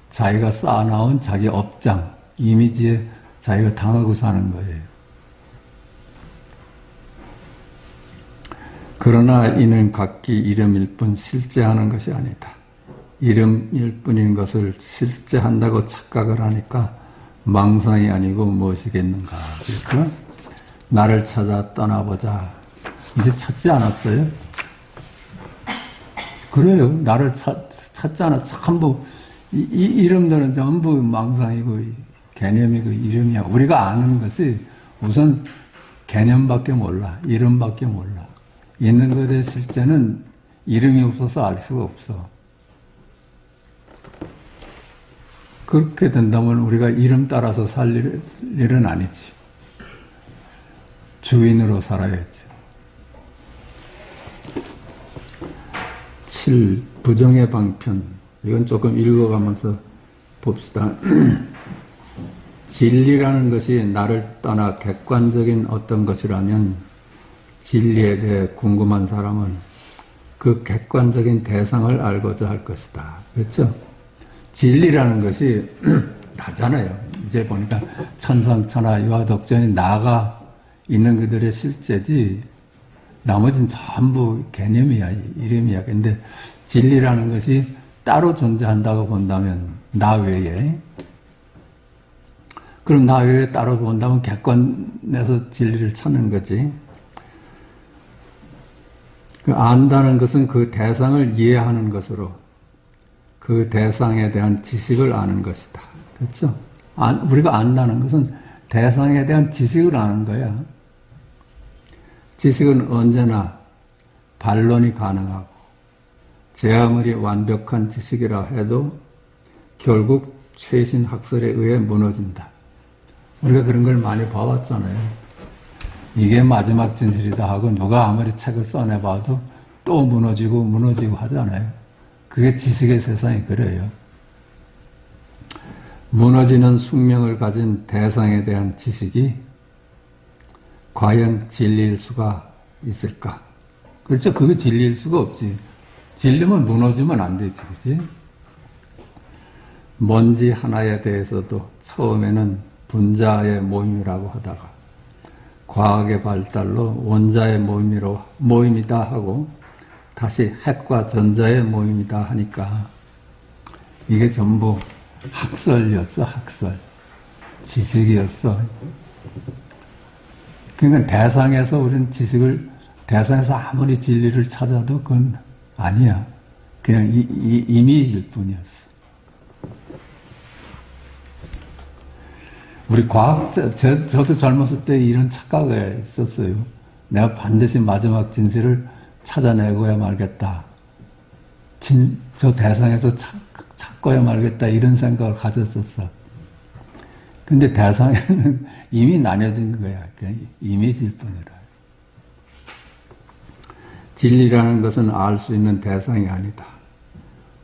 자기가 쌓아놓은 자기 업장, 이미지에 자기가 당하고 사는 거예요. 그러나 이는 각기 이름일 뿐 실제하는 것이 아니다. 이름일 뿐인 것을 실제한다고 착각을 하니까 망상이 아니고 무엇이겠는가. 그렇죠? 나를 찾아 떠나보자. 이제 찾지 않았어요? 그래요. 나를 찾지 않아. 전부 이 이름들은 전부 망상이고 개념이고 이름이야. 우리가 아는 것이 우선 개념밖에 몰라. 이름밖에 몰라. 있는 것의 실제는 이름이 없어서 알 수가 없어. 그렇게 된다면 우리가 이름 따라서 살 일은 아니지. 주인으로 살아야지. 7. 부정의 방편. 이건 조금 읽어가면서 봅시다. 진리라는 것이 나를 떠나 객관적인 어떤 것이라면 진리에 대해 궁금한 사람은 그 객관적인 대상을 알고자 할 것이다. 그렇죠? 진리라는 것이 나잖아요. 이제 보니까 천상천하 유화독전이 나가 있는 그들의 실제지 나머지는 전부 개념이야, 이름이야. 근데 진리라는 것이 따로 존재한다고 본다면 나 외에, 그럼 나 외에 따로 본다면 객관에서 진리를 찾는 거지. 안다는 것은 그 대상을 이해하는 것으로 그 대상에 대한 지식을 아는 것이다. 그렇죠? 우리가 안다는 것은 대상에 대한 지식을 아는 거야. 지식은 언제나 반론이 가능하고 제 아무리 완벽한 지식이라 해도 결국 최신 학설에 의해 무너진다. 우리가 그런 걸 많이 봐왔잖아요. 이게 마지막 진실이다 하고 누가 아무리 책을 써내봐도 또 무너지고 하잖아요. 그게 지식의 세상이 그래요. 무너지는 숙명을 가진 대상에 대한 지식이 과연 진리일 수가 있을까? 그렇죠. 그게 진리일 수가 없지. 진리면 무너지면 안 되지. 그렇지? 먼지 하나에 대해서도 처음에는 분자의 모임이라고 하다가 과학의 발달로 원자의 모임이다 하고 다시 핵과 전자의 모임이다 하니까 이게 전부 학설이었어, 학설. 지식이었어. 그러니까 대상에서 우리는 대상에서 아무리 진리를 찾아도 그건 아니야. 그냥 이미지일 뿐이었어. 우리 저도 젊었을 때 이런 착각이 있었어요. 내가 반드시 마지막 진실을 찾아내고야 말겠다. 저 대상에서 찾고야 말겠다. 이런 생각을 가졌었어. 근데 대상에는 이미 나뉘어진 거야. 그냥 이미지일 뿐이라. 진리라는 것은 알 수 있는 대상이 아니다.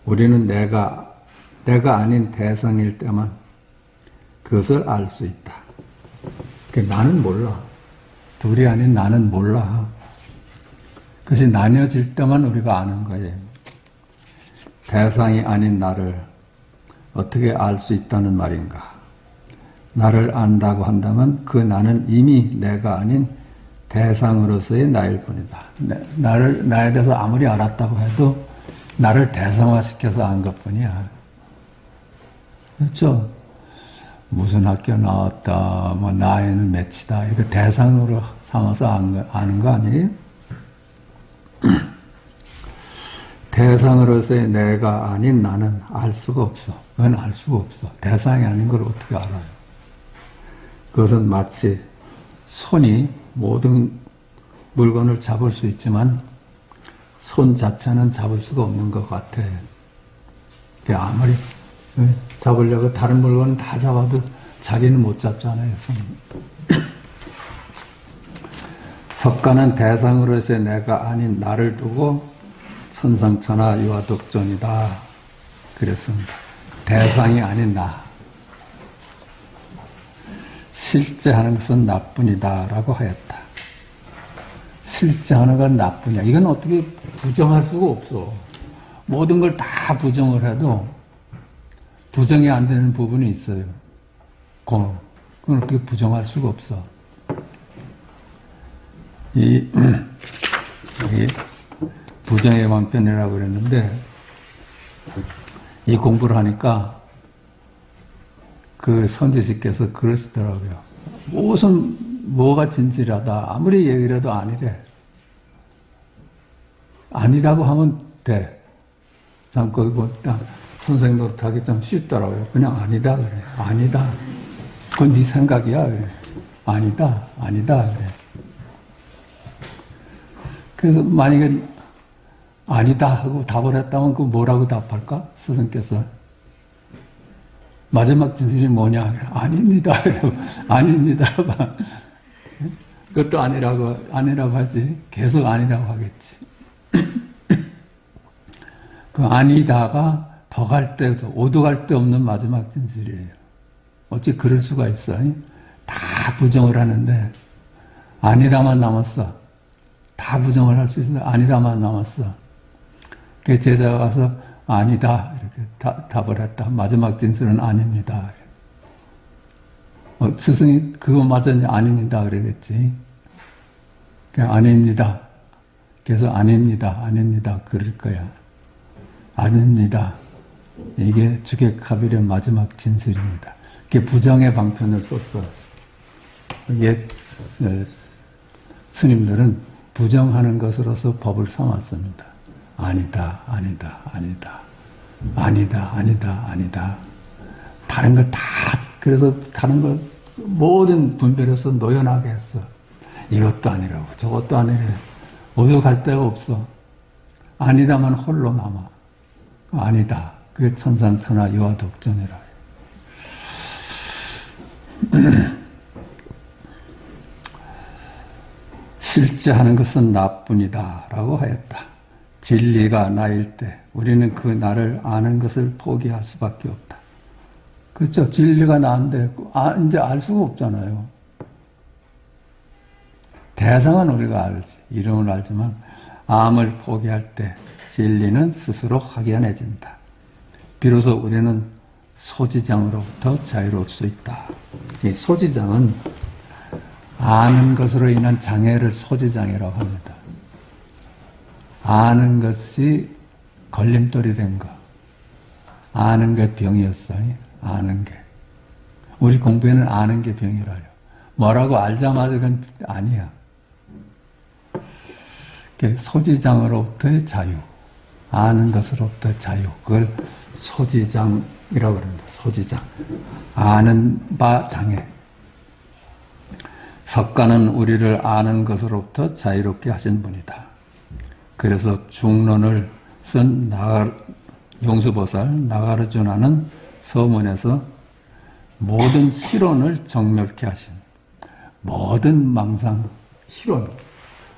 우리는 내가 아닌 대상일 때만 그것을 알 수 있다. 나는 몰라. 둘이 아닌 나는 몰라. 그것이 나뉘어질 때만 우리가 아는 거예요. 대상이 아닌 나를 어떻게 알 수 있다는 말인가? 나를 안다고 한다면 그 나는 이미 내가 아닌 대상으로서의 나일 뿐이다. 나에 대해서 아무리 알았다고 해도 나를 대상화시켜서 안 것뿐이야. 그렇죠? 무슨 학교 나왔다, 뭐 나이는 몇이다, 이거 대상으로 삼아서 아는 거 아니에요? 대상으로서의 내가 아닌 나는 알 수가 없어. 그건 알 수가 없어. 대상이 아닌 걸 어떻게 알아요? 그것은 마치 손이 모든 물건을 잡을 수 있지만 손 자체는 잡을 수가 없는 것 같아. 아무리 잡으려고 다른 물건은 다 잡아도 자기는 못 잡잖아요. 석가는 대상으로서의 내가 아닌 나를 두고 천상천하 유화독존이다 그랬습니다. 대상이 아닌 나. 실제 하는 것은 나뿐이다 라고 하였다. 실제 하는 건 나뿐이야. 이건 어떻게 부정할 수가 없어. 모든 걸 다 부정을 해도 부정이 안 되는 부분이 있어요. 그건 어떻게 부정할 수가 없어. 이 부정의 방편이라고 그랬는데, 이 공부를 하니까 그 선지식께서 그러시더라고요. 뭐가 진실하다. 아무리 얘기를 해도 아니래. 아니라고 하면 돼. 참, 거기 보니까 선생 노릇하기 좀 쉽더라고요. 그냥 아니다, 그래. 아니다. 그건 네 생각이야, 그래. 아니다, 그래. 그래서 만약에 아니다 하고 답을 했다면 그 뭐라고 답할까? 스승께서. 마지막 진술이 뭐냐? 아닙니다. 아닙니다. 그것도 아니라고 하지. 계속 아니라고 하겠지. 그 아니다가 더 갈 때도, 오도 갈 데 없는 마지막 진술이에요. 어찌 그럴 수가 있어? 다 부정을 하는데, 아니다만 남았어. 다 부정을 할 수 있어. 아니다만 남았어. 그 제자가 가서, 아니다. 이렇게 답을 했다. 마지막 진술은 아닙니다. 스승이 그거 맞았냐? 아닙니다. 그러겠지. 그냥 아닙니다. 계속 아닙니다. 아닙니다. 그럴 거야. 아닙니다. 이게 주객합일의 마지막 진술입니다. 이게 부정의 방편을 썼어. 옛 스님들은 부정하는 것으로서 법을 삼았습니다. 아니다, 아니다, 아니다. 아니다, 아니다, 아니다. 다른 걸 다, 그래서 다른 걸 모든 분별해서 노연하게 했어. 이것도 아니라고, 저것도 아니래. 어디로 갈 데가 없어. 아니다만 홀로 남아. 아니다. 그게 천상천하 유아독존이라. 실제 하는 것은 나뿐이다 라고 하였다. 진리가 나일 때 우리는 그 나를 아는 것을 포기할 수밖에 없다. 그렇죠. 진리가 나인데 이제 알 수가 없잖아요. 대상은 우리가 알지. 이름을 알지만 암을 포기할 때 진리는 스스로 확연해진다. 비로소 우리는 소지장으로부터 자유로울 수 있다. 이 소지장은 아는 것으로 인한 장애를 소지장애라고 합니다. 아는 것이 걸림돌이 된 거. 아는 게 병이었어요. 아는 게. 우리 공부에는 아는 게 병이라요. 뭐라고 알자마자 그건 아니야. 소지장으로부터의 자유. 아는 것으로부터의 자유. 그걸 소지장이라고 그럽니다. 소지장. 아는 바 장애. 석가는 우리를 아는 것으로부터 자유롭게 하신 분이다. 그래서 중론을 쓴 용수보살 나가르주나는 서문에서 모든 희론을 정멸케 하신, 모든 망상, 희론,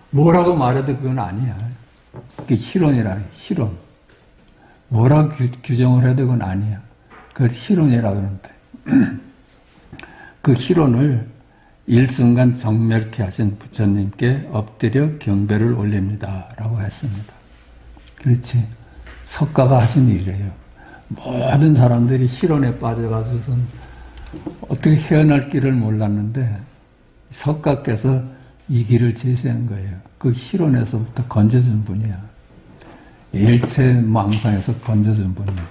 뭐라고 말해도 그건 아니야. 그게 희론이라, 희론. 뭐라고 규정을 해도 그건 아니야. 그걸 희론이라 그러는데. 그 희론을 일순간 정멸케 하신 부처님께 엎드려 경배를 올립니다. 라고 했습니다. 그렇지. 석가가 하신 일이에요. 모든 사람들이 희론에 빠져가지고선 어떻게 헤어날 길을 몰랐는데 석가께서 이 길을 제시한 거예요. 그 희론에서부터 건져준 분이야. 일체 망상에서 건져준 분이야.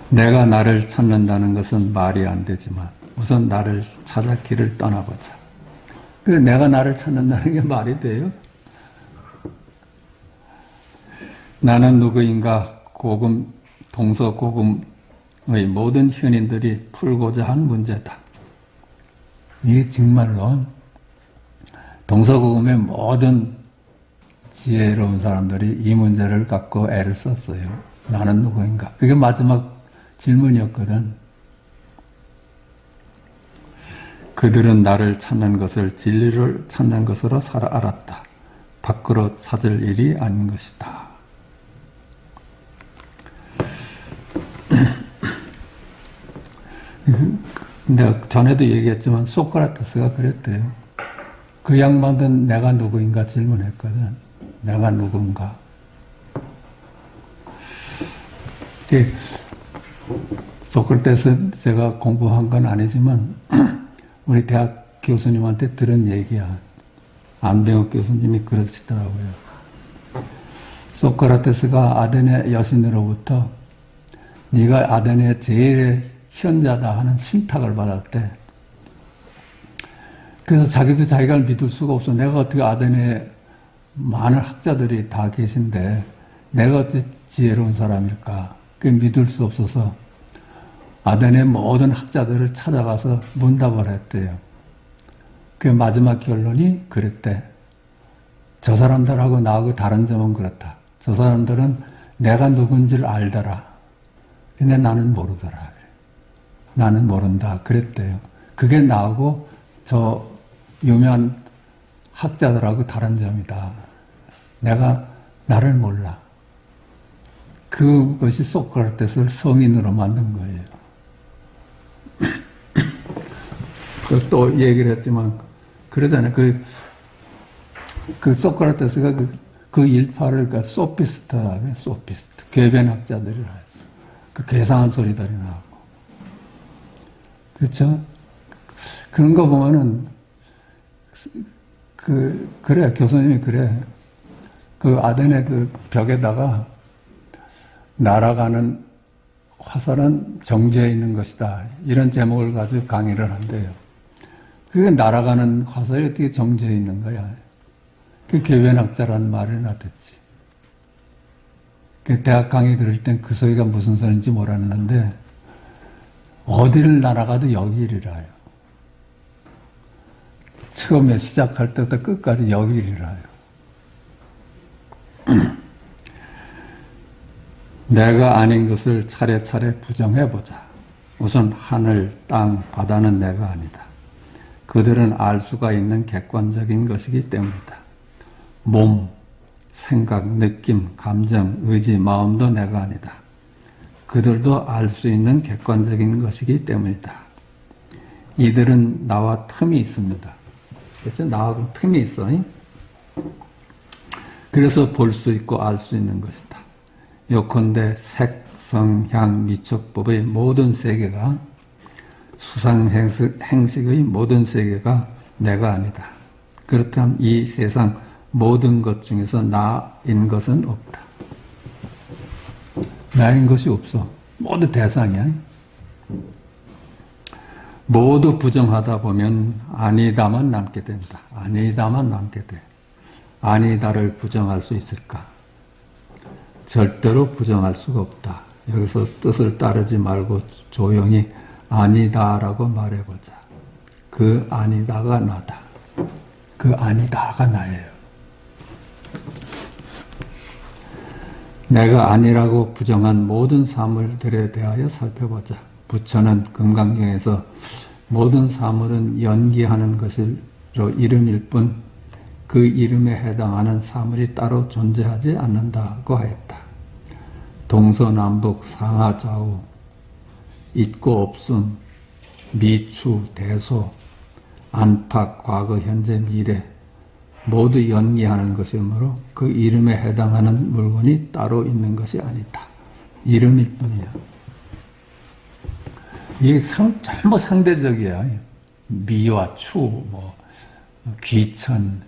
내가 나를 찾는다는 것은 말이 안 되지만 우선 나를 찾아 길을 떠나보자. 그래, 내가 나를 찾는다는 게 말이 돼요? 나는 누구인가 고금, 동서고금의 모든 현인들이 풀고자 한 문제다. 이게 정말로 동서고금의 모든 지혜로운 사람들이 이 문제를 갖고 애를 썼어요. 나는 누구인가? 그게 마지막 질문이었거든. 그들은 나를 찾는 것을 진리를 찾는 것으로 알았다. 밖으로 찾을 일이 아닌 것이다. 내가 전에도 얘기했지만 소크라테스가 그랬대요. 그 양반은 내가 누구인가 질문했거든. 내가 누군가. 소크라테스 제가 공부한 건 아니지만 우리 대학 교수님한테 들은 얘기야. 안병욱 교수님이 그러시더라고요. 소크라테스가 아테네 여신으로부터 네가 아테네 제일의 현자다 하는 신탁을 받았대. 그래서 자기도 자기가 믿을 수가 없어. 내가 어떻게 아테네에 많은 학자들이 다 계신데 내가 어떻게 지혜로운 사람일까? 그 믿을 수 없어서 아테네 모든 학자들을 찾아가서 문답을 했대요. 그 마지막 결론이 그랬대. 저 사람들하고 나하고 다른 점은 그렇다. 저 사람들은 내가 누군지를 알더라. 근데 나는 모르더라. 나는 모른다. 그랬대요. 그게 나하고 저 유명한 학자들하고 다른 점이다. 내가 나를 몰라. 그것이 소크라테스를 성인으로 만든 거예요. 또 얘기를 했지만 그러잖아요. 그 소크라테스가 그 일파를 소피스트라고 해요. 소피스트. 궤변학자들이라 했어. 그 괴상한 소리들이 나오고. 그렇죠? 그런 거 보면은 그래, 교수님이 그래. 그 아덴의 그 벽에다가 날아가는 화살은 정지해 있는 것이다. 이런 제목을 가지고 강의를 한대요. 그게 날아가는 화살이 어떻게 정지해 있는 거야? 그 궤변학자라는 말이나 듣지. 그 대학 강의 들을 땐 그 소리가 무슨 소리인지 몰랐는데, 어디를 날아가도 여기이라요. 처음에 시작할 때부터 끝까지 여기이라요. 내가 아닌 것을 차례차례 부정해보자. 우선 하늘, 땅, 바다는 내가 아니다. 그들은 알 수가 있는 객관적인 것이기 때문이다. 몸, 생각, 느낌, 감정, 의지, 마음도 내가 아니다. 그들도 알 수 있는 객관적인 것이기 때문이다. 이들은 나와 틈이 있습니다. 그렇죠? 나하고 틈이 있어. 그래서 볼 수 있고 알 수 있는 것이다. 요컨대 색, 성, 향, 미촉법의 모든 세계가, 수상 행식의 모든 세계가 내가 아니다. 그렇다면 이 세상 모든 것 중에서 나인 것은 없다. 나인 것이 없어. 모두 대상이야. 모두 부정하다 보면 아니다만 남게 된다. 아니다만 남게 돼. 아니다를 부정할 수 있을까? 절대로 부정할 수가 없다. 여기서 뜻을 따르지 말고 조용히 아니다라고 말해보자. 그 아니다가 나다. 그 아니다가 나예요. 내가 아니라고 부정한 모든 사물들에 대하여 살펴보자. 부처는 금강경에서 모든 사물은 연기하는 것으로 이름일 뿐 그 이름에 해당하는 사물이 따로 존재하지 않는다고 하였다. 동서남북 상하좌우 있고 없음 미추 대소 안팎 과거 현재 미래 모두 연기하는 것이므로 그 이름에 해당하는 물건이 따로 있는 것이 아니다. 이름일 뿐이야. 이게 전부 상대적이야. 미와 추, 귀천,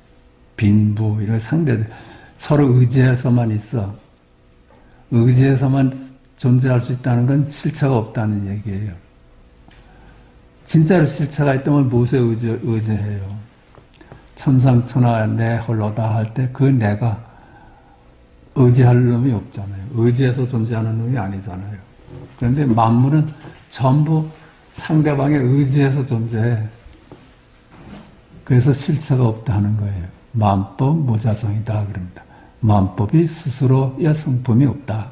빈부 이런 상대들 서로 의지해서만 있어. 의지해서만 존재할 수 있다는 건 실체가 없다는 얘기예요. 진짜로 실체가 있다면 무엇에 의지해요? 천상천하 내 홀로다 할 때 그 내가 의지할 놈이 없잖아요. 의지해서 존재하는 놈이 아니잖아요. 그런데 만물은 전부 상대방에 의지해서 존재해. 그래서 실체가 없다 하는 거예요. 만법 무자성이다 그럽니다. 만법이 스스로의 성품이 없다.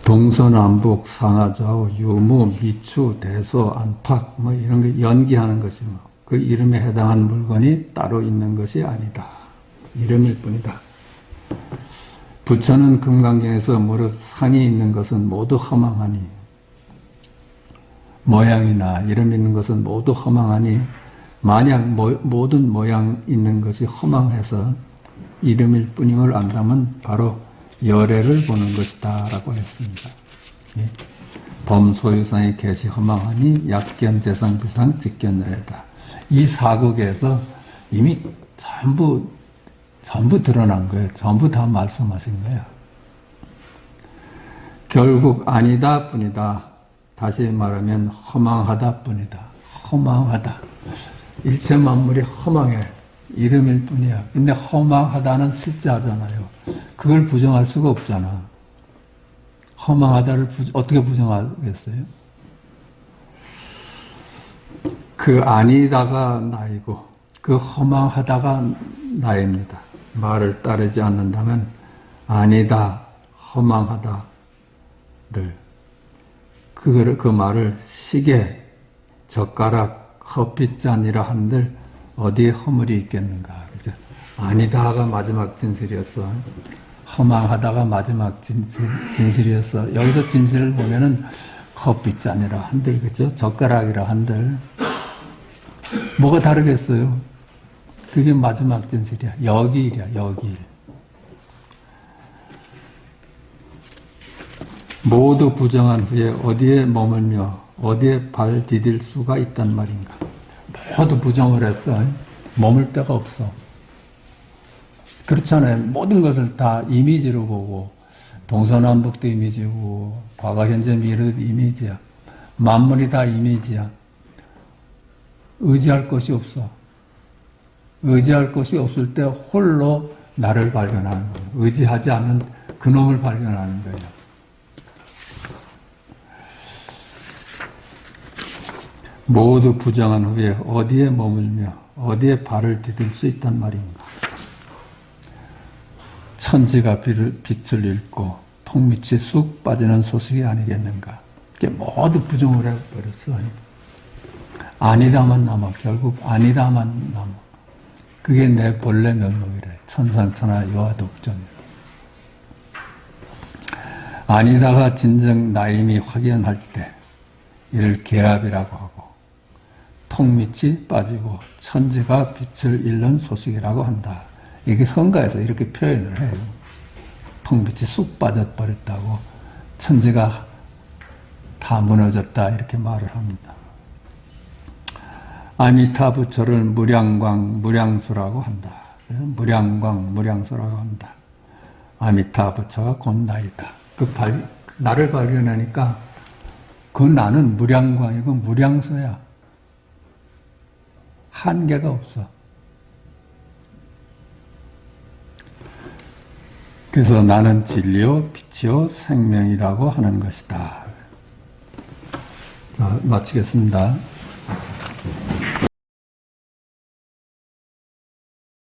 동서남북 상하좌우 유무 미추 대소 안팎 이런 거 연기하는 것이 그 이름에 해당하는 물건이 따로 있는 것이 아니다. 이름일 뿐이다. 부처는 금강경에서 무릇 상이 있는 것은 모두 허망하니 모양이나 이름 있는 것은 모두 허망하니 만약 모든 모양 있는 것이 허망해서 이름일 뿐임을 안다면 바로 열애를 보는 것이다 라고 했습니다. 예. 범소유상의 개시 허망하니 약견재상 비상 직견열애다. 이 사국에서 이미 전부 드러난 거예요. 전부 다 말씀하신 거예요. 결국 아니다 뿐이다. 다시 말하면 허망하다 뿐이다. 허망하다. 일체 만물이 허망해. 이름일 뿐이야. 근데 허망하다는 실제하잖아요. 그걸 부정할 수가 없잖아. 허망하다를 어떻게 부정하겠어요? 그 아니다가 나이고 그 허망하다가 나입니다. 말을 따르지 않는다면 아니다, 허망하다를 그 말을 시계, 젓가락, 커피잔이라 한들 어디에 허물이 있겠는가. 그죠? 아니다가 마지막 진실이었어. 허망하다가 마지막 진실이었어. 여기서 진실을 보면은 커피잔이라 한들, 그죠? 젓가락이라 한들. 뭐가 다르겠어요? 그게 마지막 진실이야. 여기일이야, 여기일. 모두 부정한 후에 어디에 머물며 어디에 발 디딜 수가 있단 말인가. 모두 부정을 했어. 머물 데가 없어. 그렇잖아요. 모든 것을 다 이미지로 보고, 동서남북도 이미지고, 과거, 현재, 미래도 이미지야. 만물이 다 이미지야. 의지할 것이 없어. 의지할 것이 없을 때 홀로 나를 발견하는 거예요. 의지하지 않는 그놈을 발견하는 거예요. 모두 부정한 후에 어디에 머물며 어디에 발을 디딜 수 있단 말인가. 천지가 빛을 잃고 통밑이 쑥 빠지는 소식이 아니겠는가. 이게 모두 부정을 해버렸어. 아니다만 남아. 결국 아니다만 남아. 그게 내 본래 면목이래. 천상천하 유아독존. 아니다가 진정 나임이 확연할 때 이를 개합이라고 하고, 통밑이 빠지고 천지가 빛을 잃는 소식이라고 한다. 이게 성가에서 이렇게 표현을 해요. 통빛이 쑥 빠져버렸다고, 천지가 다 무너졌다, 이렇게 말을 합니다. 아미타 부처를 무량광, 무량수라고 한다. 무량광, 무량수라고 한다. 아미타 부처가 곧 나이다. 나를 발견하니까 그 나는 무량광이고 무량수야. 한계가 없어. 그래서 나는 진리요, 빛이요, 생명이라고 하는 것이다. 자, 마치겠습니다.